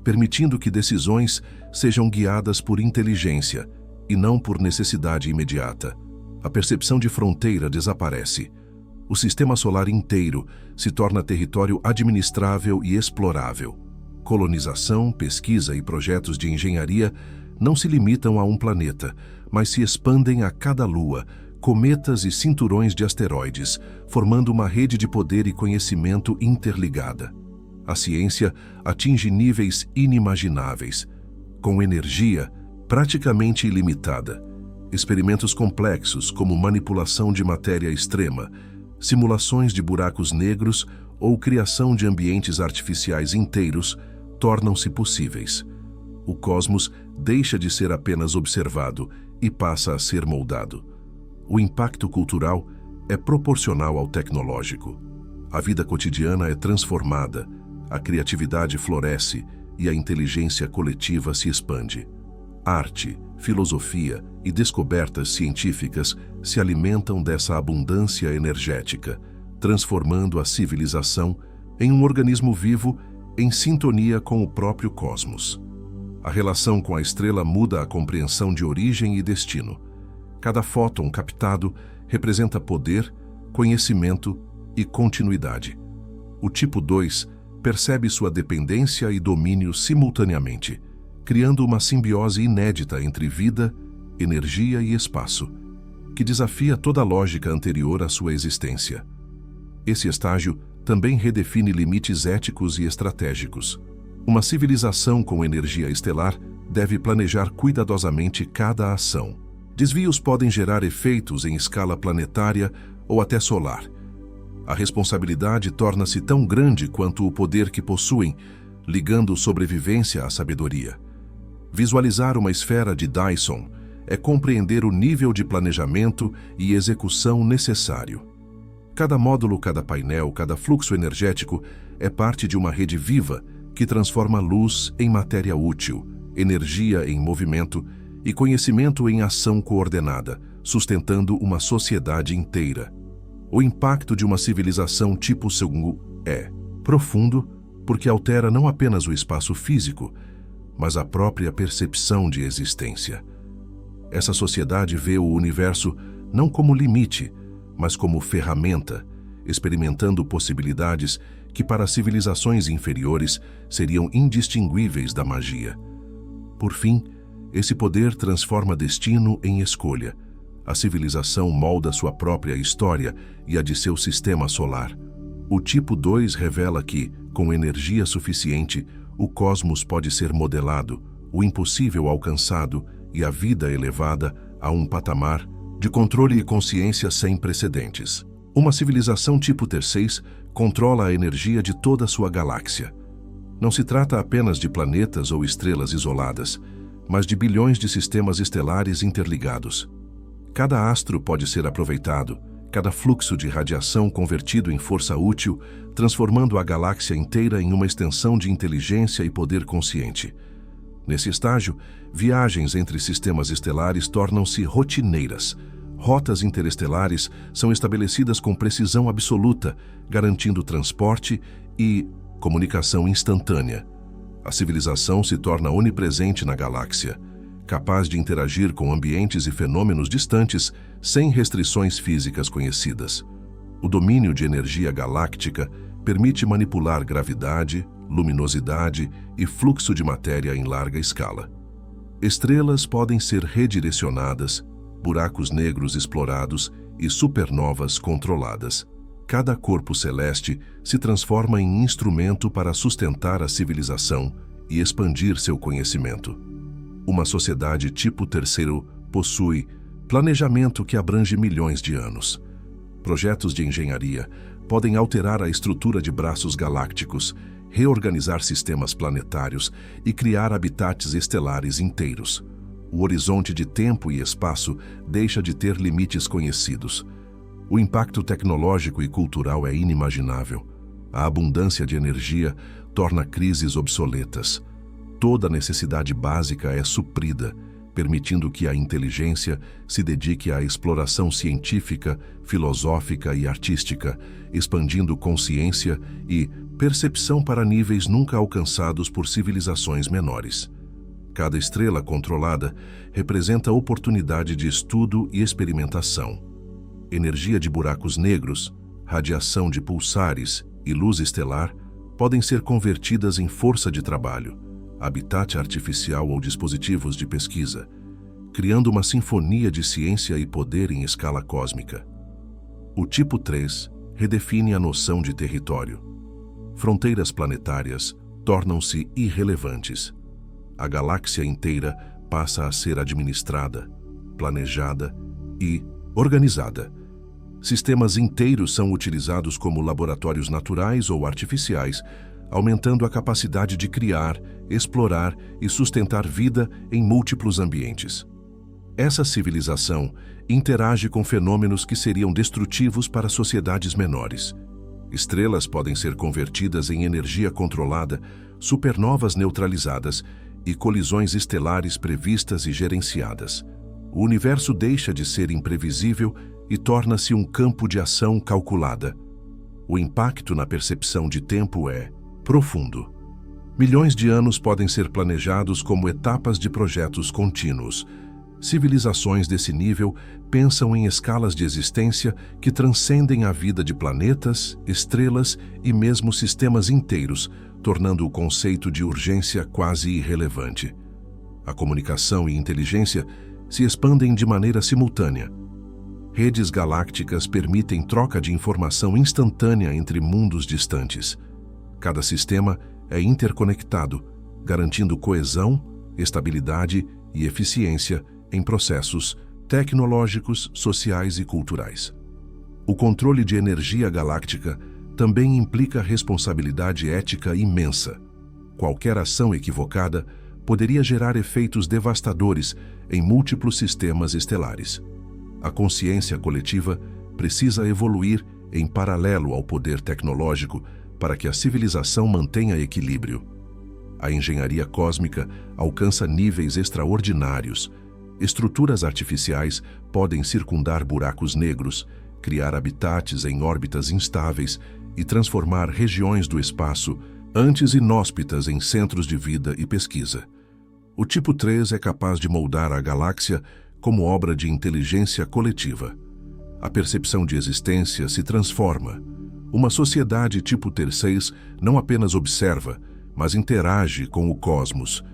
permitindo que decisões sejam guiadas por inteligência e não por necessidade imediata. A percepção de fronteira desaparece. O sistema solar inteiro se torna território administrável e explorável. Colonização, pesquisa e projetos de engenharia não se limitam a um planeta, mas se expandem a cada lua, cometas e cinturões de asteroides, formando uma rede de poder e conhecimento interligada. A ciência atinge níveis inimagináveis, com energia praticamente ilimitada. Experimentos complexos como manipulação de matéria extrema, simulações de buracos negros ou criação de ambientes artificiais inteiros tornam-se possíveis. O cosmos deixa de ser apenas observado e passa a ser moldado. O impacto cultural é proporcional ao tecnológico. A vida cotidiana é transformada, a criatividade floresce e a inteligência coletiva se expande. Arte, filosofia e descobertas científicas se alimentam dessa abundância energética, transformando a civilização em um organismo vivo em sintonia com o próprio cosmos. A relação com a estrela muda a compreensão de origem e destino. Cada fóton captado representa poder, conhecimento e continuidade. O tipo 2 percebe sua dependência e domínio simultaneamente, criando uma simbiose inédita entre vida, energia e espaço, que desafia toda a lógica anterior à sua existência. Esse estágio também redefine limites éticos e estratégicos. Uma civilização com energia estelar deve planejar cuidadosamente cada ação. Desvios podem gerar efeitos em escala planetária ou até solar. A responsabilidade torna-se tão grande quanto o poder que possuem, ligando sobrevivência à sabedoria. Visualizar uma esfera de Dyson é compreender o nível de planejamento e execução necessário. Cada módulo, cada painel, cada fluxo energético é parte de uma rede viva que transforma luz em matéria útil, energia em movimento e conhecimento em ação coordenada, sustentando uma sociedade inteira. O impacto de uma civilização tipo Sungu é profundo porque altera não apenas o espaço físico, mas a própria percepção de existência. Essa sociedade vê o universo não como limite, mas como ferramenta, experimentando possibilidades que para civilizações inferiores seriam indistinguíveis da magia. Por fim, esse poder transforma destino em escolha. A civilização molda sua própria história e a de seu sistema solar. O tipo 2 revela que, com energia suficiente, o cosmos pode ser modelado, o impossível alcançado e a vida elevada a um patamar de controle e consciência sem precedentes. Uma civilização tipo T6 controla a energia de toda a sua galáxia. Não se trata apenas de planetas ou estrelas isoladas, mas de bilhões de sistemas estelares interligados. Cada astro pode ser aproveitado, cada fluxo de radiação convertido em força útil, transformando a galáxia inteira em uma extensão de inteligência e poder consciente. Nesse estágio, viagens entre sistemas estelares tornam-se rotineiras. Rotas interestelares são estabelecidas com precisão absoluta, garantindo transporte e comunicação instantânea. A civilização se torna onipresente na galáxia, capaz de interagir com ambientes e fenômenos distantes sem restrições físicas conhecidas. O domínio de energia galáctica permite manipular gravidade, luminosidade e fluxo de matéria em larga escala. Estrelas podem ser redirecionadas, buracos negros explorados e supernovas controladas. Cada corpo celeste se transforma em instrumento para sustentar a civilização e expandir seu conhecimento. Uma sociedade tipo terceiro possui planejamento que abrange milhões de anos. Projetos de engenharia podem alterar a estrutura de braços galácticos, reorganizar sistemas planetários e criar habitats estelares inteiros. O horizonte de tempo e espaço deixa de ter limites conhecidos. O impacto tecnológico e cultural é inimaginável. A abundância de energia torna crises obsoletas. Toda necessidade básica é suprida, permitindo que a inteligência se dedique à exploração científica, filosófica e artística, expandindo consciência e percepção para níveis nunca alcançados por civilizações menores. Cada estrela controlada representa oportunidade de estudo e experimentação. Energia de buracos negros, radiação de pulsares e luz estelar podem ser convertidas em força de trabalho, habitat artificial ou dispositivos de pesquisa, criando uma sinfonia de ciência e poder em escala cósmica. O tipo 3 redefine a noção de território. Fronteiras planetárias tornam-se irrelevantes. A galáxia inteira passa a ser administrada, planejada e organizada. Sistemas inteiros são utilizados como laboratórios naturais ou artificiais, aumentando a capacidade de criar, explorar e sustentar vida em múltiplos ambientes. Essa civilização interage com fenômenos que seriam destrutivos para sociedades menores. Estrelas podem ser convertidas em energia controlada, supernovas neutralizadas e colisões estelares previstas e gerenciadas. O universo deixa de ser imprevisível e torna-se um campo de ação calculada. O impacto na percepção de tempo é profundo. Milhões de anos podem ser planejados como etapas de projetos contínuos. Civilizações desse nível pensam em escalas de existência que transcendem a vida de planetas, estrelas e mesmo sistemas inteiros, tornando o conceito de urgência quase irrelevante. A comunicação e inteligência se expandem de maneira simultânea. Redes galácticas permitem troca de informação instantânea entre mundos distantes. Cada sistema é interconectado, garantindo coesão, estabilidade e eficiência em processos tecnológicos, sociais e culturais. O controle de energia galáctica também implica responsabilidade ética imensa. Qualquer ação equivocada poderia gerar efeitos devastadores em múltiplos sistemas estelares. A consciência coletiva precisa evoluir em paralelo ao poder tecnológico para que a civilização mantenha equilíbrio. A engenharia cósmica alcança níveis extraordinários. Estruturas artificiais podem circundar buracos negros, criar habitats em órbitas instáveis e transformar regiões do espaço antes inóspitas em centros de vida e pesquisa. O tipo 3 é capaz de moldar a galáxia como obra de inteligência coletiva. A percepção de existência se transforma. Uma sociedade tipo Terceis não apenas observa, mas interage com o cosmos.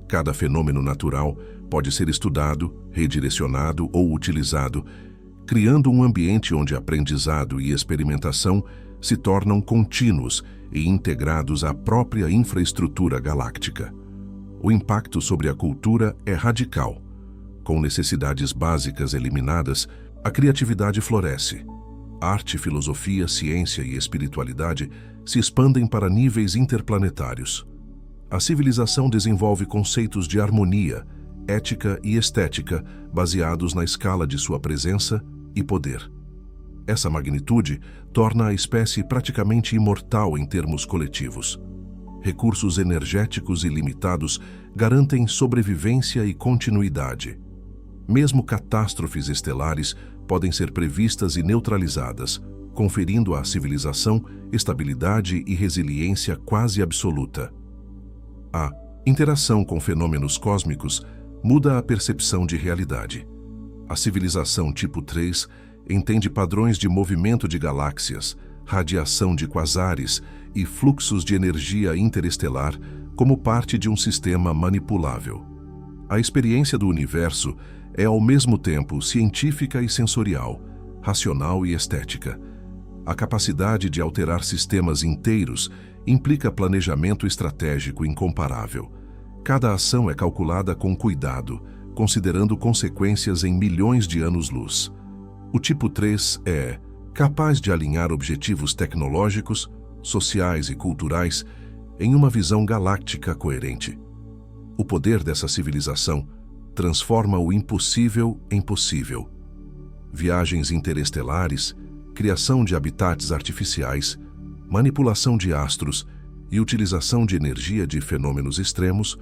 Cada fenômeno natural pode ser estudado, redirecionado ou utilizado, criando um ambiente onde aprendizado e experimentação se tornam contínuos e integrados à própria infraestrutura galáctica. O impacto sobre a cultura é radical. Com necessidades básicas eliminadas, a criatividade floresce. Arte, filosofia, ciência e espiritualidade se expandem para níveis interplanetários. A civilização desenvolve conceitos de harmonia, ética e estética baseados na escala de sua presença e poder. Essa magnitude torna a espécie praticamente imortal em termos coletivos. Recursos energéticos ilimitados garantem sobrevivência e continuidade. Mesmo catástrofes estelares podem ser previstas e neutralizadas, conferindo à civilização estabilidade e resiliência quase absoluta. A interação com fenômenos cósmicos muda a percepção de realidade. A civilização tipo 3 entende padrões de movimento de galáxias, radiação de quasares e fluxos de energia interestelar como parte de um sistema manipulável. A experiência do universo é ao mesmo tempo científica e sensorial, racional e estética. A capacidade de alterar sistemas inteiros implica planejamento estratégico incomparável. Cada ação é calculada com cuidado, considerando consequências em milhões de anos-luz. O tipo 3 é capaz de alinhar objetivos tecnológicos, sociais e culturais em uma visão galáctica coerente. O poder dessa civilização transforma o impossível em possível. Viagens interestelares, criação de habitats artificiais, manipulação de astros e utilização de energia de fenômenos extremos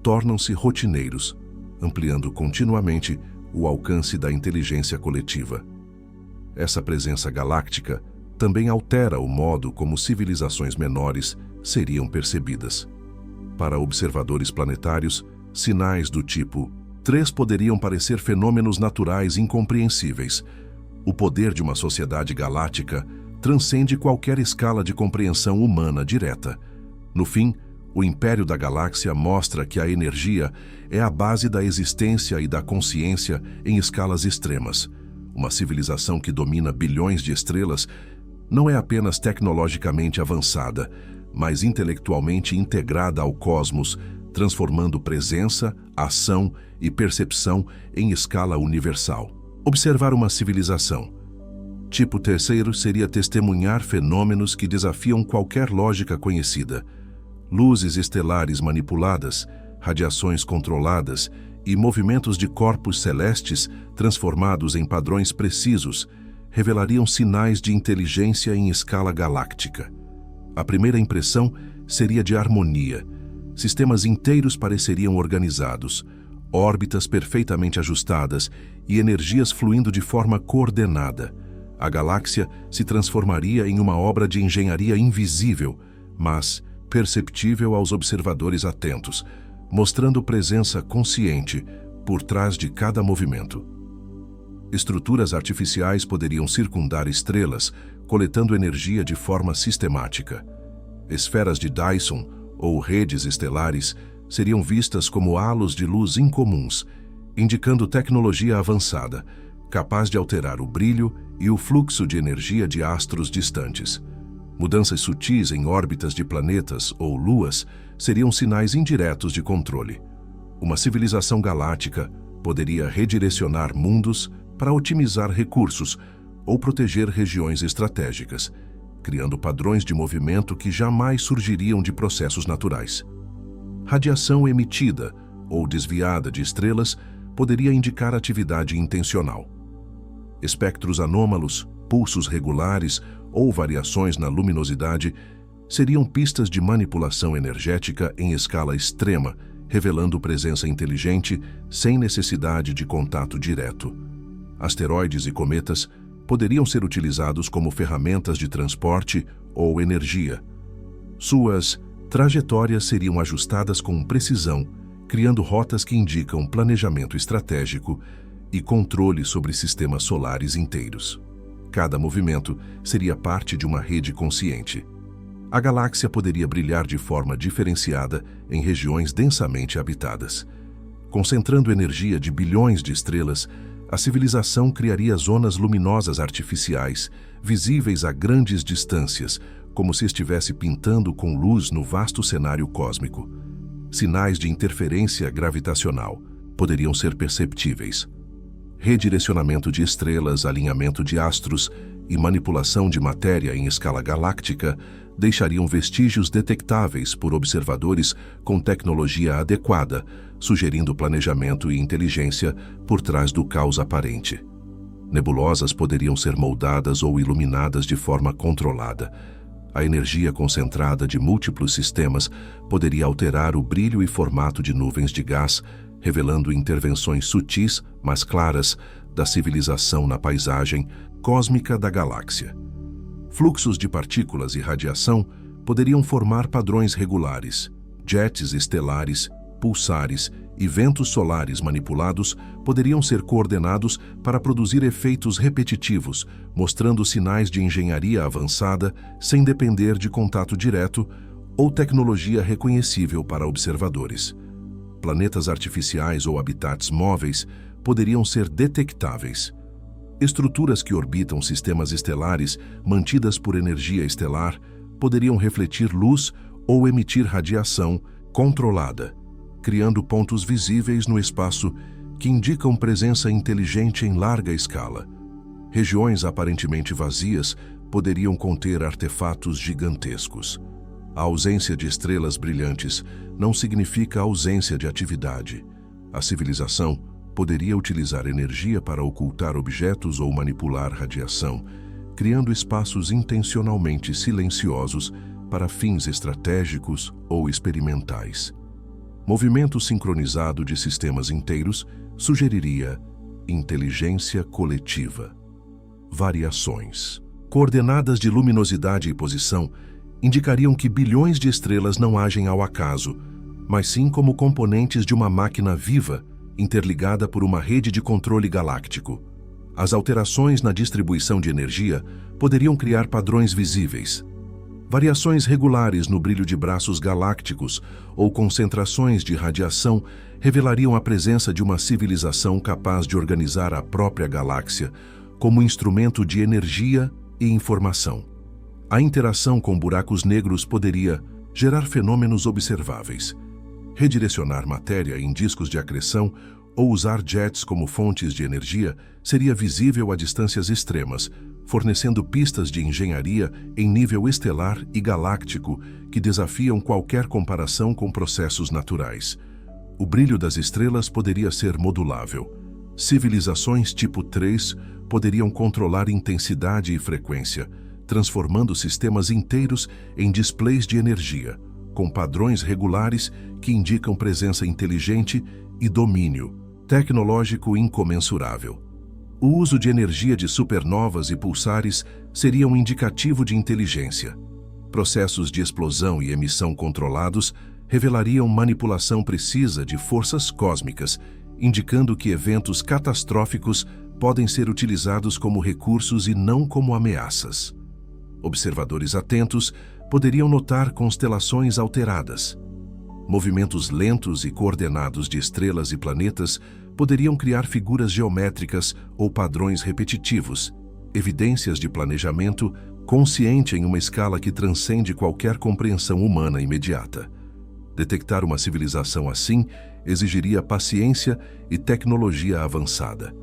tornam-se rotineiros, ampliando continuamente o alcance da inteligência coletiva. Essa presença galáctica também altera o modo como civilizações menores seriam percebidas. Para observadores planetários, sinais do tipo 3 poderiam parecer fenômenos naturais incompreensíveis. O poder de uma sociedade galáctica transcende qualquer escala de compreensão humana direta. No fim, o Império da Galáxia mostra que a energia é a base da existência e da consciência em escalas extremas. Uma civilização que domina bilhões de estrelas não é apenas tecnologicamente avançada, mas intelectualmente integrada ao cosmos, transformando presença, ação e percepção em escala universal. Observar uma civilização. Tipo 3 seria testemunhar fenômenos que desafiam qualquer lógica conhecida. Luzes estelares manipuladas, radiações controladas e movimentos de corpos celestes transformados em padrões precisos revelariam sinais de inteligência em escala galáctica. A primeira impressão seria de harmonia. Sistemas inteiros pareceriam organizados, órbitas perfeitamente ajustadas e energias fluindo de forma coordenada. A galáxia se transformaria em uma obra de engenharia invisível, mas perceptível aos observadores atentos, mostrando presença consciente por trás de cada movimento. Estruturas artificiais poderiam circundar estrelas, coletando energia de forma sistemática. Esferas de Dyson ou redes estelares seriam vistas como halos de luz incomuns, indicando tecnologia avançada, capaz de alterar o brilho e o fluxo de energia de astros distantes. Mudanças sutis em órbitas de planetas ou luas seriam sinais indiretos de controle. Uma civilização galáctica poderia redirecionar mundos para otimizar recursos ou proteger regiões estratégicas, criando padrões de movimento que jamais surgiriam de processos naturais. Radiação emitida ou desviada de estrelas poderia indicar atividade intencional. Espectros anômalos, pulsos regulares ou variações na luminosidade seriam pistas de manipulação energética em escala extrema, revelando presença inteligente sem necessidade de contato direto. Asteroides e cometas poderiam ser utilizados como ferramentas de transporte ou energia. Suas trajetórias seriam ajustadas com precisão, criando rotas que indicam planejamento estratégico e controle sobre sistemas solares inteiros. Cada movimento seria parte de uma rede consciente. A galáxia poderia brilhar de forma diferenciada em regiões densamente habitadas. Concentrando energia de bilhões de estrelas, a civilização criaria zonas luminosas artificiais, visíveis a grandes distâncias, como se estivesse pintando com luz no vasto cenário cósmico. Sinais de interferência gravitacional poderiam ser perceptíveis. Redirecionamento de estrelas, alinhamento de astros e manipulação de matéria em escala galáctica deixariam vestígios detectáveis por observadores com tecnologia adequada, sugerindo planejamento e inteligência por trás do caos aparente. Nebulosas poderiam ser moldadas ou iluminadas de forma controlada. A energia concentrada de múltiplos sistemas poderia alterar o brilho e formato de nuvens de gás, revelando intervenções sutis, mas claras, da civilização na paisagem cósmica da galáxia. Fluxos de partículas e radiação poderiam formar padrões regulares. Jets estelares, pulsares e ventos solares manipulados poderiam ser coordenados para produzir efeitos repetitivos, mostrando sinais de engenharia avançada sem depender de contato direto ou tecnologia reconhecível para observadores. planetas artificiais ou habitats móveis poderiam ser detectáveis. Estruturas que orbitam sistemas estelares mantidas por energia estelar poderiam refletir luz ou emitir radiação controlada, criando pontos visíveis no espaço que indicam presença inteligente em larga escala. Regiões aparentemente vazias poderiam conter artefatos gigantescos. A ausência de estrelas brilhantes não significa ausência de atividade. A civilização poderia utilizar energia para ocultar objetos ou manipular radiação, criando espaços intencionalmente silenciosos para fins estratégicos ou experimentais. Movimento sincronizado de sistemas inteiros sugeriria inteligência coletiva. Variações. Coordenadas de luminosidade e posição indicariam que bilhões de estrelas não agem ao acaso, mas sim como componentes de uma máquina viva interligada por uma rede de controle galáctico. As alterações na distribuição de energia poderiam criar padrões visíveis. Variações regulares no brilho de braços galácticos ou concentrações de radiação revelariam a presença de uma civilização capaz de organizar a própria galáxia como instrumento de energia e informação. A interação com buracos negros poderia gerar fenômenos observáveis, redirecionar matéria em discos de acreção ou usar jets como fontes de energia seria visível a distâncias extremas, fornecendo pistas de engenharia em nível estelar e galáctico que desafiam qualquer comparação com processos naturais. O brilho das estrelas poderia ser modulável. Civilizações tipo 3 poderiam controlar intensidade e frequência, transformando sistemas inteiros em displays de energia, com padrões regulares que indicam presença inteligente e domínio tecnológico incomensurável. O uso de energia de supernovas e pulsares seria um indicativo de inteligência. Processos de explosão e emissão controlados revelariam manipulação precisa de forças cósmicas, indicando que eventos catastróficos podem ser utilizados como recursos e não como ameaças. Observadores atentos poderiam notar constelações alteradas. Movimentos lentos e coordenados de estrelas e planetas poderiam criar figuras geométricas ou padrões repetitivos, evidências de planejamento consciente em uma escala que transcende qualquer compreensão humana imediata. Detectar uma civilização assim exigiria paciência e tecnologia avançada.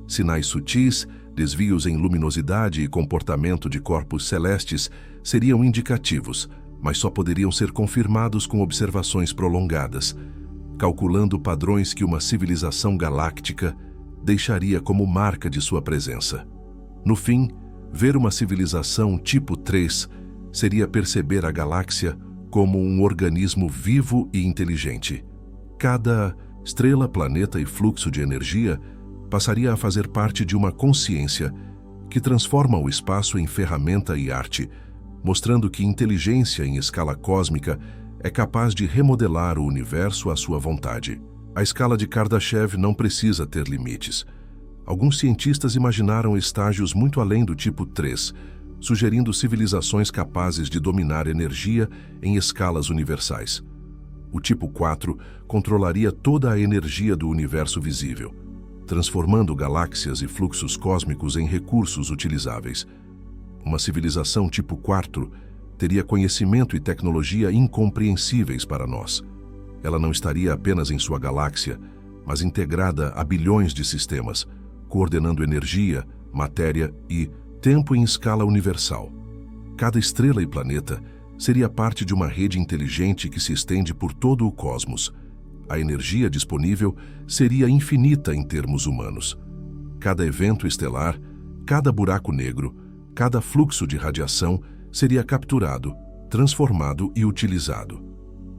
Sinais sutis, desvios em luminosidade e comportamento de corpos celestes seriam indicativos, mas só poderiam ser confirmados com observações prolongadas, calculando padrões que uma civilização galáctica deixaria como marca de sua presença. No fim, ver uma civilização tipo 3 seria perceber a galáxia como um organismo vivo e inteligente. Cada estrela, planeta e fluxo de energia passaria a fazer parte de uma consciência que transforma o espaço em ferramenta e arte, mostrando que inteligência em escala cósmica é capaz de remodelar o universo à sua vontade. A escala de Kardashev não precisa ter limites. Alguns cientistas imaginaram estágios muito além do tipo 3, sugerindo civilizações capazes de dominar energia em escalas universais. O tipo 4 controlaria toda a energia do universo visível, transformando galáxias e fluxos cósmicos em recursos utilizáveis. Uma civilização tipo 4 teria conhecimento e tecnologia incompreensíveis para nós. Ela não estaria apenas em sua galáxia, mas integrada a bilhões de sistemas, coordenando energia, matéria e tempo em escala universal. Cada estrela e planeta seria parte de uma rede inteligente que se estende por todo o cosmos. A energia disponível seria infinita em termos humanos. Cada evento estelar, cada buraco negro, cada fluxo de radiação seria capturado, transformado e utilizado.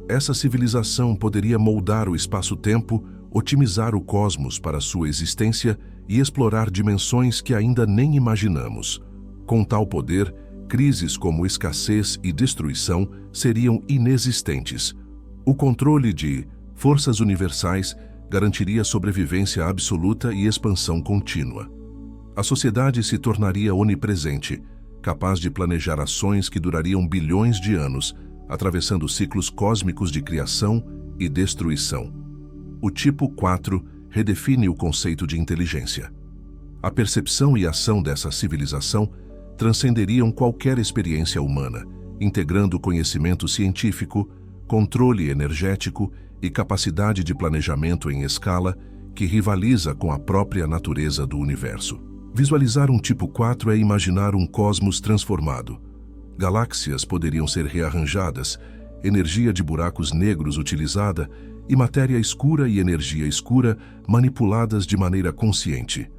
Essa civilização poderia moldar o espaço-tempo, otimizar o cosmos para sua existência e explorar dimensões que ainda nem imaginamos. Com tal poder, crises como escassez e destruição seriam inexistentes. O controle de forças universais garantiria sobrevivência absoluta e expansão contínua. A sociedade se tornaria onipresente, capaz de planejar ações que durariam bilhões de anos, atravessando ciclos cósmicos de criação e destruição. O tipo 4 redefine o conceito de inteligência. A percepção e ação dessa civilização transcenderiam qualquer experiência humana, integrando conhecimento científico, controle energético e capacidade de planejamento em escala que rivaliza com a própria natureza do universo. Visualizar um tipo 4 é imaginar um cosmos transformado. Galáxias poderiam ser rearranjadas, energia de buracos negros utilizada e matéria escura e energia escura manipuladas de maneira consciente.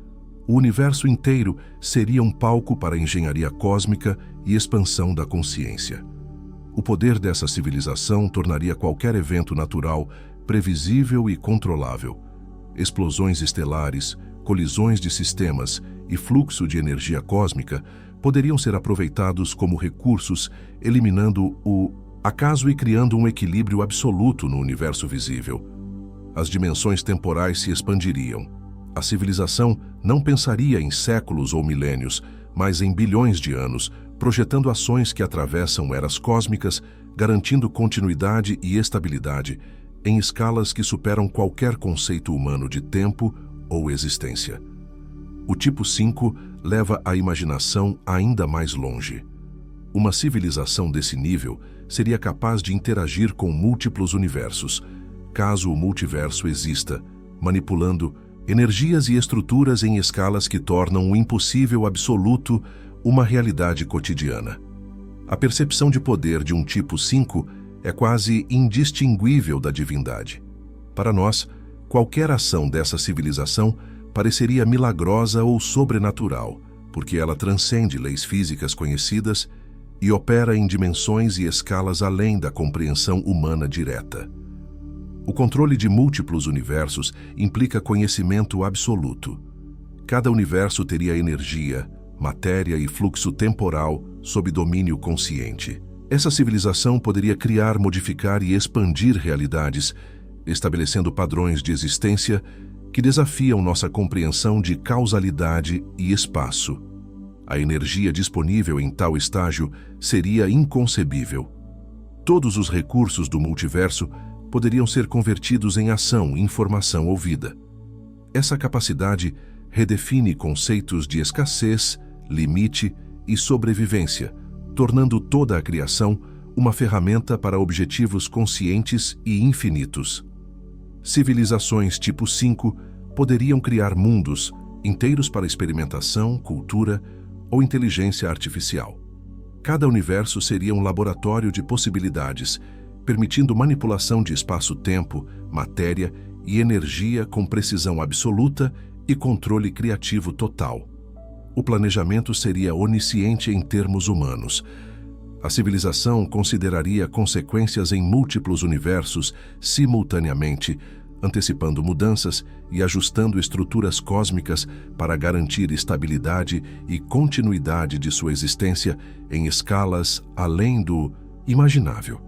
O universo inteiro seria um palco para a engenharia cósmica e expansão da consciência. O poder dessa civilização tornaria qualquer evento natural previsível e controlável. Explosões estelares, colisões de sistemas e fluxo de energia cósmica poderiam ser aproveitados como recursos, eliminando o acaso e criando um equilíbrio absoluto no universo visível. As dimensões temporais se expandiriam. A civilização não pensaria em séculos ou milênios, mas em bilhões de anos, projetando ações que atravessam eras cósmicas, garantindo continuidade e estabilidade em escalas que superam qualquer conceito humano de tempo ou existência. O tipo 5 leva a imaginação ainda mais longe. Uma civilização desse nível seria capaz de interagir com múltiplos universos, caso o multiverso exista, manipulando energias e estruturas em escalas que tornam o impossível absoluto uma realidade cotidiana. A percepção de poder de um tipo 5 é quase indistinguível da divindade. Para nós, qualquer ação dessa civilização pareceria milagrosa ou sobrenatural, porque ela transcende leis físicas conhecidas e opera em dimensões e escalas além da compreensão humana direta. O controle de múltiplos universos implica conhecimento absoluto. Cada universo teria energia, matéria e fluxo temporal sob domínio consciente. Essa civilização poderia criar, modificar e expandir realidades, estabelecendo padrões de existência que desafiam nossa compreensão de causalidade e espaço. A energia disponível em tal estágio seria inconcebível. Todos os recursos do multiverso poderiam ser convertidos em ação, informação ou vida. Essa capacidade redefine conceitos de escassez, limite e sobrevivência, tornando toda a criação uma ferramenta para objetivos conscientes e infinitos. Civilizações tipo 5 poderiam criar mundos inteiros para experimentação, cultura ou inteligência artificial. Cada universo seria um laboratório de possibilidades, permitindo manipulação de espaço-tempo, matéria e energia com precisão absoluta e controle criativo total. O planejamento seria onisciente em termos humanos. A civilização consideraria consequências em múltiplos universos simultaneamente, antecipando mudanças e ajustando estruturas cósmicas para garantir estabilidade e continuidade de sua existência em escalas além do imaginável.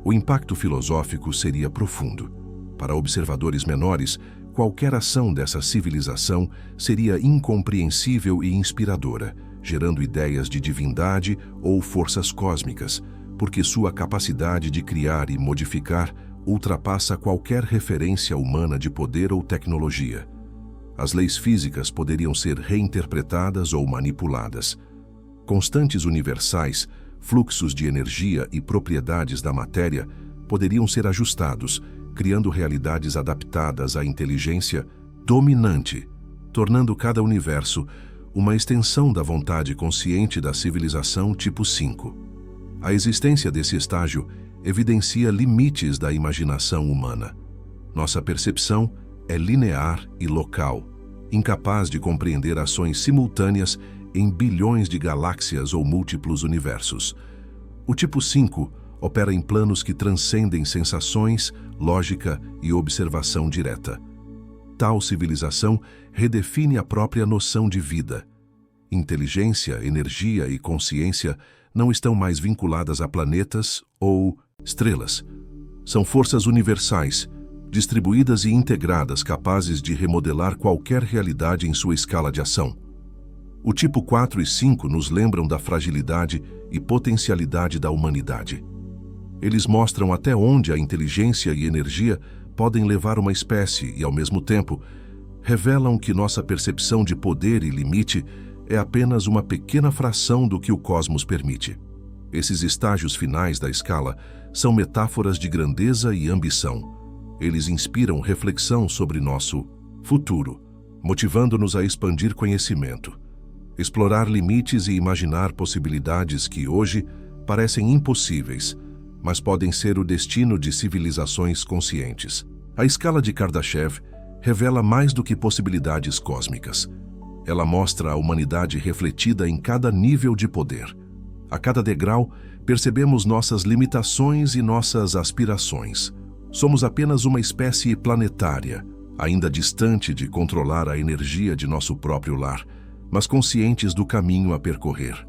O impacto filosófico seria profundo. Para observadores menores, qualquer ação dessa civilização seria incompreensível e inspiradora, gerando ideias de divindade ou forças cósmicas, porque sua capacidade de criar e modificar ultrapassa qualquer referência humana de poder ou tecnologia. As leis físicas poderiam ser reinterpretadas ou manipuladas. Constantes universais, fluxos de energia e propriedades da matéria poderiam ser ajustados, criando realidades adaptadas à inteligência dominante, tornando cada universo uma extensão da vontade consciente da civilização tipo 5. A existência desse estágio evidencia limites da imaginação humana. Nossa percepção é linear e local, incapaz de compreender ações simultâneas em bilhões de galáxias ou múltiplos universos. O tipo 5 opera em planos que transcendem sensações, lógica e observação direta. Tal civilização redefine a própria noção de vida. Inteligência, energia e consciência não estão mais vinculadas a planetas ou estrelas. São forças universais, distribuídas e integradas, capazes de remodelar qualquer realidade em sua escala de ação. O tipo 4 e 5 nos lembram da fragilidade e potencialidade da humanidade. Eles mostram até onde a inteligência e energia podem levar uma espécie e, ao mesmo tempo, revelam que nossa percepção de poder e limite é apenas uma pequena fração do que o cosmos permite. Esses estágios finais da escala são metáforas de grandeza e ambição. Eles inspiram reflexão sobre nosso futuro, motivando-nos a expandir conhecimento, explorar limites e imaginar possibilidades que hoje parecem impossíveis, mas podem ser o destino de civilizações conscientes. A escala de Kardashev revela mais do que possibilidades cósmicas. Ela mostra a humanidade refletida em cada nível de poder. A cada degrau, percebemos nossas limitações e nossas aspirações. Somos apenas uma espécie planetária, ainda distante de controlar a energia de nosso próprio lar, mas conscientes do caminho a percorrer.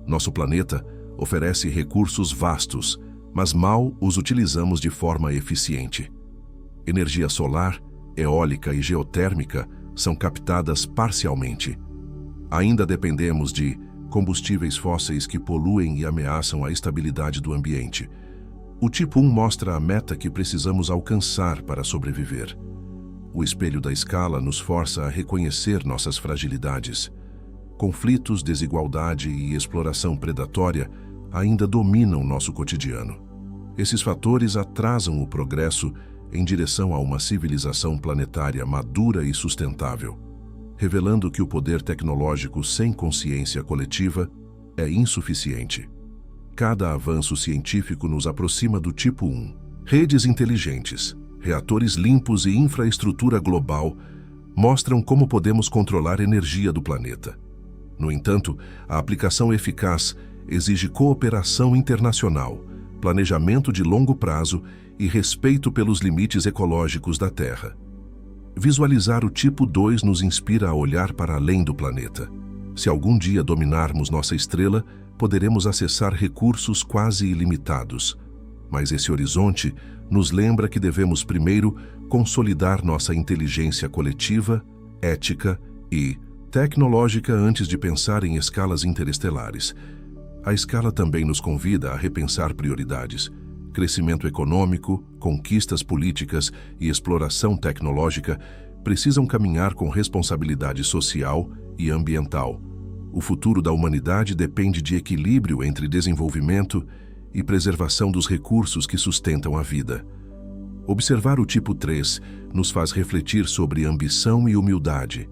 Nosso planeta oferece recursos vastos, mas mal os utilizamos de forma eficiente. Energia solar, eólica e geotérmica são captadas parcialmente. Ainda dependemos de combustíveis fósseis que poluem e ameaçam a estabilidade do ambiente. O tipo 1 mostra a meta que precisamos alcançar para sobreviver. O espelho da escala nos força a reconhecer nossas fragilidades. Conflitos, desigualdade e exploração predatória ainda dominam nosso cotidiano. Esses fatores atrasam o progresso em direção a uma civilização planetária madura e sustentável, revelando que o poder tecnológico sem consciência coletiva é insuficiente. Cada avanço científico nos aproxima do tipo 1. Redes inteligentes, reatores limpos e infraestrutura global mostram como podemos controlar a energia do planeta. No entanto, a aplicação eficaz exige cooperação internacional, planejamento de longo prazo e respeito pelos limites ecológicos da Terra. Visualizar o tipo 2 nos inspira a olhar para além do planeta. Se algum dia dominarmos nossa estrela, poderemos acessar recursos quase ilimitados. Mas esse horizonte nos lembra que devemos primeiro consolidar nossa inteligência coletiva, ética e tecnológica antes de pensar em escalas interestelares. A escala também nos convida a repensar prioridades. Crescimento econômico, conquistas políticas e exploração tecnológica precisam caminhar com responsabilidade social e ambiental. O futuro da humanidade depende de equilíbrio entre desenvolvimento e preservação dos recursos que sustentam a vida. Observar o tipo 3 nos faz refletir sobre ambição e humildade.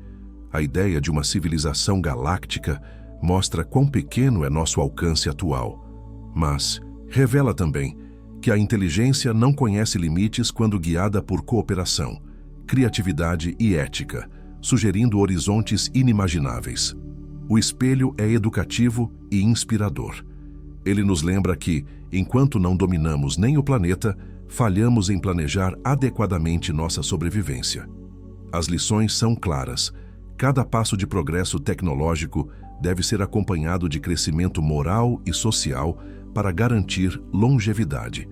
A ideia de uma civilização galáctica mostra quão pequeno é nosso alcance atual, mas revela também que a inteligência não conhece limites quando guiada por cooperação, criatividade e ética, sugerindo horizontes inimagináveis. O espelho é educativo e inspirador. Ele nos lembra que, enquanto não dominamos nem o planeta, falhamos em planejar adequadamente nossa sobrevivência. As lições são claras. Cada passo de progresso tecnológico deve ser acompanhado de crescimento moral e social para garantir longevidade.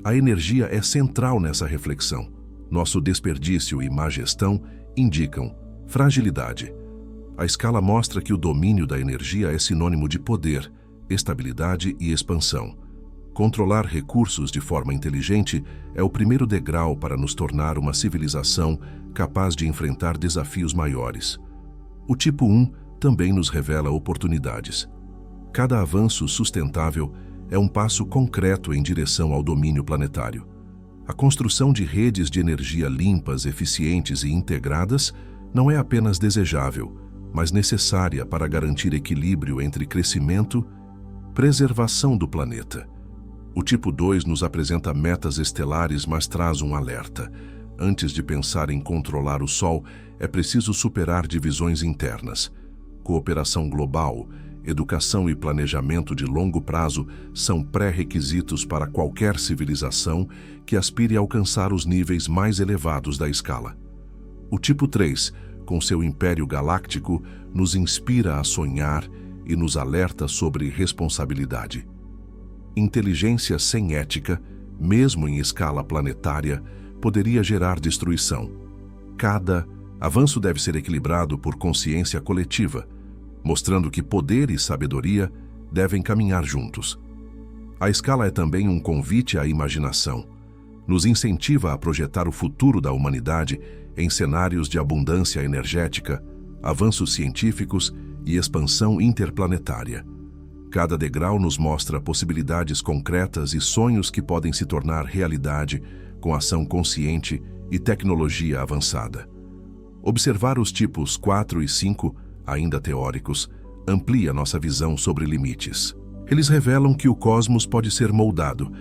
A energia é central nessa reflexão. Nosso desperdício e má gestão indicam fragilidade. A escala mostra que o domínio da energia é sinônimo de poder, estabilidade e expansão. Controlar recursos de forma inteligente é o primeiro degrau para nos tornar uma civilização capaz de enfrentar desafios maiores. O tipo 1 também nos revela oportunidades. Cada avanço sustentável é um passo concreto em direção ao domínio planetário. A construção de redes de energia limpas, eficientes e integradas não é apenas desejável, mas necessária para garantir equilíbrio entre crescimento e preservação do planeta. O tipo 2 nos apresenta metas estelares, mas traz um alerta. Antes de pensar em controlar o Sol, é preciso superar divisões internas. Cooperação global, educação e planejamento de longo prazo são pré-requisitos para qualquer civilização que aspire a alcançar os níveis mais elevados da escala. O tipo 3, com seu império galáctico, nos inspira a sonhar e nos alerta sobre responsabilidade. Inteligência sem ética, mesmo em escala planetária, poderia gerar destruição. Cada avanço deve ser equilibrado por consciência coletiva, mostrando que poder e sabedoria devem caminhar juntos. A escala é também um convite à imaginação. nos incentiva a projetar o futuro da humanidade em cenários de abundância energética, avanços científicos e expansão interplanetária. Cada degrau nos mostra possibilidades concretas e sonhos que podem se tornar realidade com ação consciente e tecnologia avançada. Observar os tipos 4 e 5, ainda teóricos, amplia nossa visão sobre limites. Eles revelam que o cosmos pode ser moldado,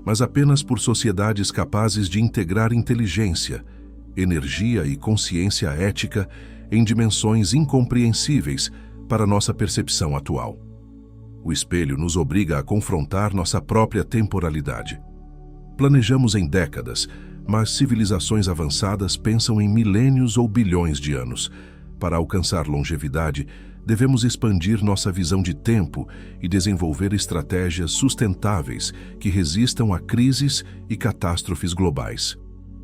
mas apenas por sociedades capazes de integrar inteligência, energia e consciência ética em dimensões incompreensíveis para nossa percepção atual. O espelho nos obriga a confrontar nossa própria temporalidade. Planejamos em décadas, mas civilizações avançadas pensam em milênios ou bilhões de anos. Para alcançar longevidade, devemos expandir nossa visão de tempo e desenvolver estratégias sustentáveis que resistam a crises e catástrofes globais.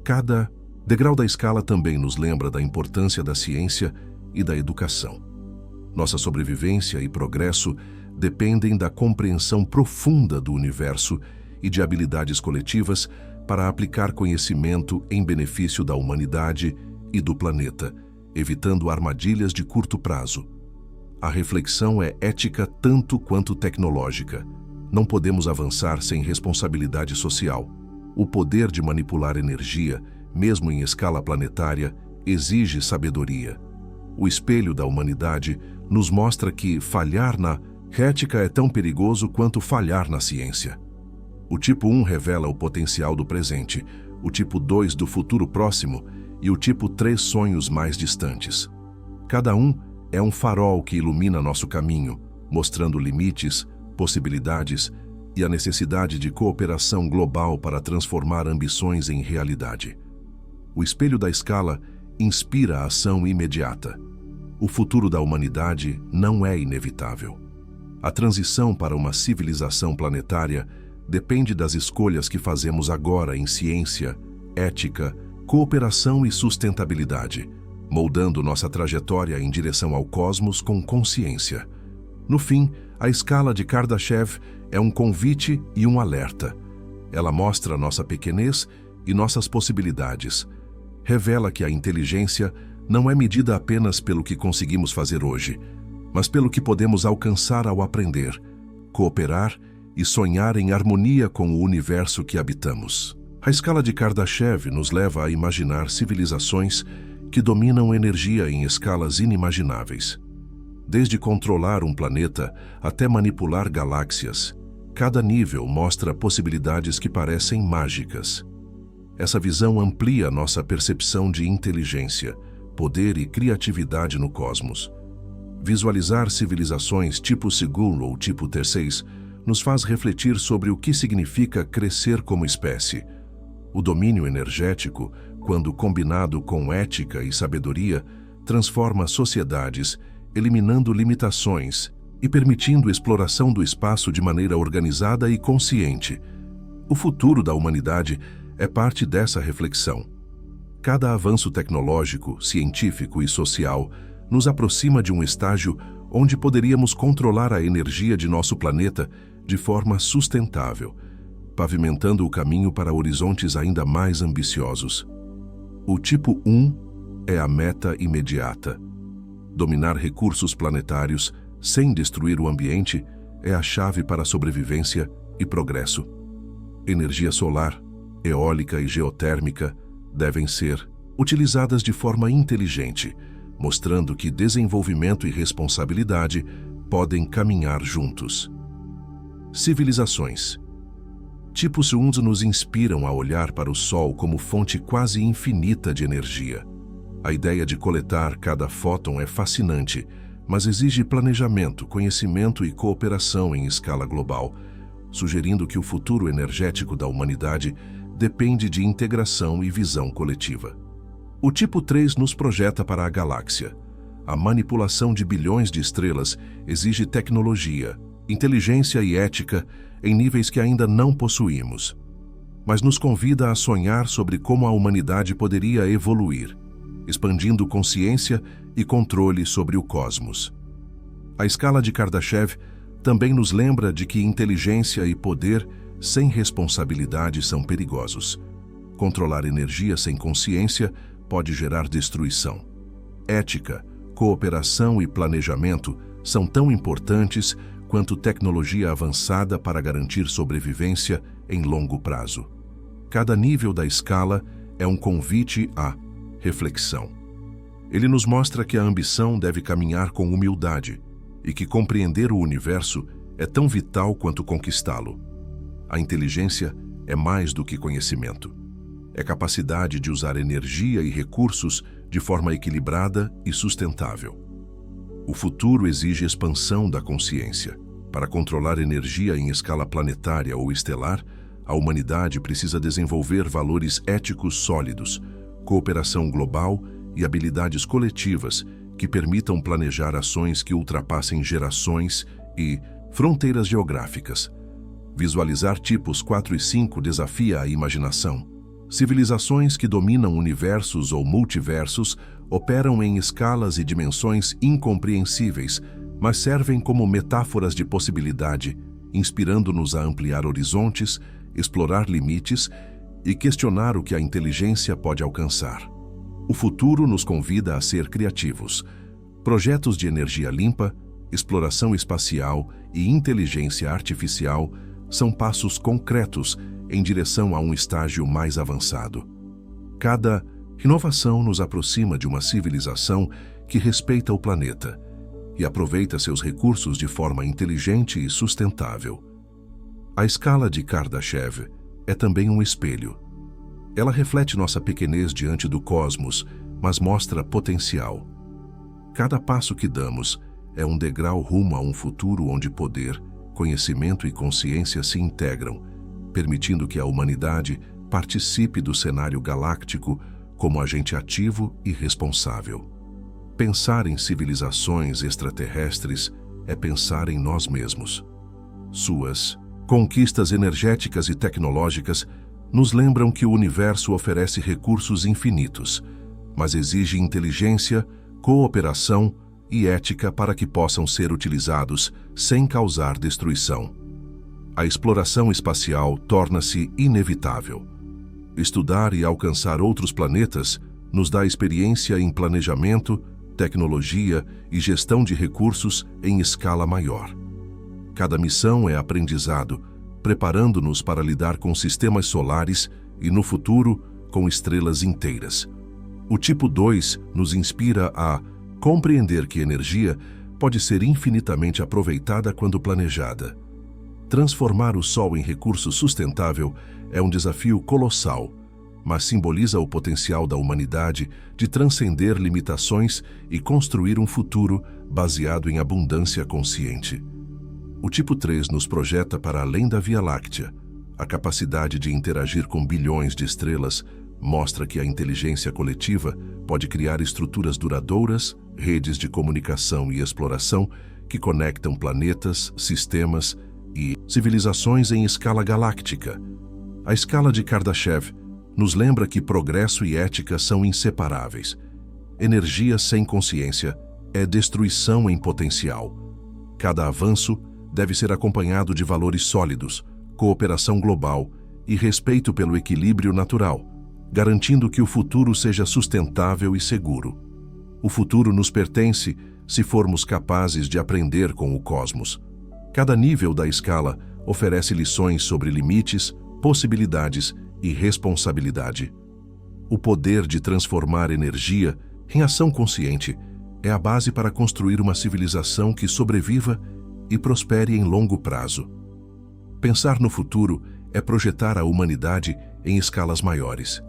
Cada degrau da escala também nos lembra da importância da ciência e da educação. Nossa sobrevivência e progresso dependem da compreensão profunda do universo e de habilidades coletivas para aplicar conhecimento em benefício da humanidade e do planeta, evitando armadilhas de curto prazo. A reflexão é ética tanto quanto tecnológica. Não podemos avançar sem responsabilidade social. O poder de manipular energia, mesmo em escala planetária, exige sabedoria. O espelho da humanidade nos mostra que falhar na ética é tão perigoso quanto falhar na ciência. O tipo 1 revela o potencial do presente, o tipo 2 do futuro próximo e o tipo 3 sonhos mais distantes. Cada um é um farol que ilumina nosso caminho, mostrando limites, possibilidades e a necessidade de cooperação global para transformar ambições em realidade. O espelho da escala inspira a ação imediata. O futuro da humanidade não é inevitável. A transição para uma civilização planetária depende das escolhas que fazemos agora em ciência, ética, cooperação e sustentabilidade, moldando nossa trajetória em direção ao cosmos com consciência. No fim, a escala de Kardashev é um convite e um alerta. Ela mostra nossa pequenez e nossas possibilidades. Revela que a inteligência não é medida apenas pelo que conseguimos fazer hoje, mas pelo que podemos alcançar ao aprender, cooperar e sonhar em harmonia com o universo que habitamos. A escala de Kardashev nos leva a imaginar civilizações que dominam energia em escalas inimagináveis. Desde controlar um planeta até manipular galáxias, cada nível mostra possibilidades que parecem mágicas. Essa visão amplia nossa percepção de inteligência, poder e criatividade no cosmos. Visualizar civilizações tipo Sigul ou tipo Terceis nos faz refletir sobre o que significa crescer como espécie. O domínio energético, quando combinado com ética e sabedoria, transforma sociedades, eliminando limitações e permitindo exploração do espaço de maneira organizada e consciente. O futuro da humanidade é parte dessa reflexão. Cada avanço tecnológico, científico e social nos aproxima de um estágio onde poderíamos controlar a energia de nosso planeta de forma sustentável, pavimentando o caminho para horizontes ainda mais ambiciosos. O tipo 1 é a meta imediata. Dominar recursos planetários sem destruir o ambiente é a chave para a sobrevivência e progresso. Energia solar, eólica e geotérmica devem ser utilizadas de forma inteligente, mostrando que desenvolvimento e responsabilidade podem caminhar juntos. Civilizações. Tipos 1 nos inspiram a olhar para o Sol como fonte quase infinita de energia. A ideia de coletar cada fóton é fascinante, mas exige planejamento, conhecimento e cooperação em escala global, sugerindo que o futuro energético da humanidade depende de integração e visão coletiva. O tipo 3 nos projeta para a galáxia. A manipulação de bilhões de estrelas exige tecnologia, inteligência e ética em níveis que ainda não possuímos, mas nos convida a sonhar sobre como a humanidade poderia evoluir, expandindo consciência e controle sobre o cosmos. A escala de Kardashev também nos lembra de que inteligência e poder sem responsabilidade são perigosos. Controlar energia sem consciência pode gerar destruição. Ética, cooperação e planejamento são tão importantes quanto tecnologia avançada para garantir sobrevivência em longo prazo. Cada nível da escala é um convite à reflexão. Ele nos mostra que a ambição deve caminhar com humildade e que compreender o universo é tão vital quanto conquistá-lo. A inteligência é mais do que conhecimento. É capacidade de usar energia e recursos de forma equilibrada e sustentável. O futuro exige expansão da consciência. Para controlar energia em escala planetária ou estelar, a humanidade precisa desenvolver valores éticos sólidos, cooperação global e habilidades coletivas que permitam planejar ações que ultrapassem gerações e fronteiras geográficas. Visualizar tipos 4 e 5 desafia a imaginação. Civilizações que dominam universos ou multiversos operam em escalas e dimensões incompreensíveis, mas servem como metáforas de possibilidade, inspirando-nos a ampliar horizontes, explorar limites e questionar o que a inteligência pode alcançar. O futuro nos convida a ser criativos. Projetos de energia limpa, exploração espacial e inteligência artificial são passos concretos em direção a um estágio mais avançado. Cada inovação nos aproxima de uma civilização que respeita o planeta e aproveita seus recursos de forma inteligente e sustentável. A escala de Kardashev é também um espelho. Ela reflete nossa pequenez diante do cosmos, mas mostra potencial. Cada passo que damos é um degrau rumo a um futuro onde poder, conhecimento e consciência se integram, permitindo que a humanidade participe do cenário galáctico como agente ativo e responsável. Pensar em civilizações extraterrestres é pensar em nós mesmos. Suas conquistas energéticas e tecnológicas nos lembram que o universo oferece recursos infinitos, mas exige inteligência, cooperação e ética para que possam ser utilizados sem causar destruição. A exploração espacial torna-se inevitável. Estudar e alcançar outros planetas nos dá experiência em planejamento, tecnologia e gestão de recursos em escala maior. Cada missão é aprendizado, preparando-nos para lidar com sistemas solares e, no futuro, com estrelas inteiras. O tipo 2 nos inspira a compreender que energia pode ser infinitamente aproveitada quando planejada. Transformar o Sol em recurso sustentável é um desafio colossal, mas simboliza o potencial da humanidade de transcender limitações e construir um futuro baseado em abundância consciente. O tipo 3 nos projeta para além da Via Láctea. A capacidade de interagir com bilhões de estrelas mostra que a inteligência coletiva pode criar estruturas duradouras, redes de comunicação e exploração que conectam planetas, sistemas e civilizações em escala galáctica. A escala de Kardashev nos lembra que progresso e ética são inseparáveis. Energia sem consciência é destruição em potencial. Cada avanço deve ser acompanhado de valores sólidos, cooperação global e respeito pelo equilíbrio natural, garantindo que o futuro seja sustentável e seguro. O futuro nos pertence se formos capazes de aprender com o cosmos. Cada nível da escala oferece lições sobre limites, possibilidades e responsabilidade. O poder de transformar energia em ação consciente é a base para construir uma civilização que sobreviva e prospere em longo prazo. Pensar no futuro é projetar a humanidade em escalas maiores.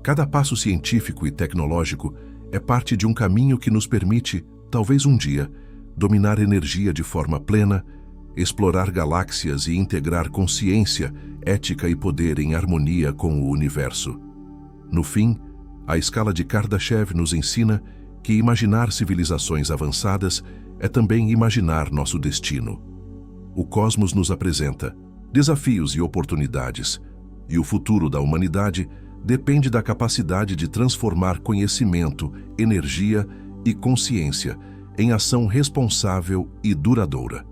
Cada passo científico e tecnológico é parte de um caminho que nos permite, talvez um dia, dominar energia de forma plena, explorar galáxias e integrar consciência, ética e poder em harmonia com o universo. No fim, a escala de Kardashev nos ensina que imaginar civilizações avançadas é também imaginar nosso destino. O cosmos nos apresenta desafios e oportunidades, e o futuro da humanidade depende da capacidade de transformar conhecimento, energia e consciência em ação responsável e duradoura.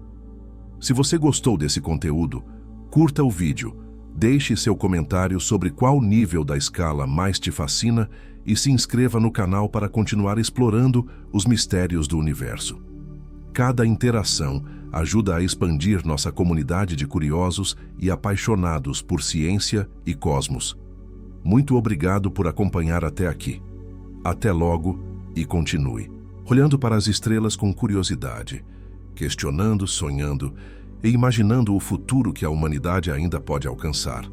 Se você gostou desse conteúdo, curta o vídeo, Deixe seu comentário sobre qual nível da escala mais te fascina e se inscreva no canal para continuar explorando os mistérios do universo. Cada interação ajuda a expandir nossa comunidade de curiosos e apaixonados por ciência e cosmos. Muito obrigado por acompanhar até aqui. Até logo e continue olhando para as estrelas com curiosidade, questionando, sonhando e imaginando o futuro que a humanidade ainda pode alcançar.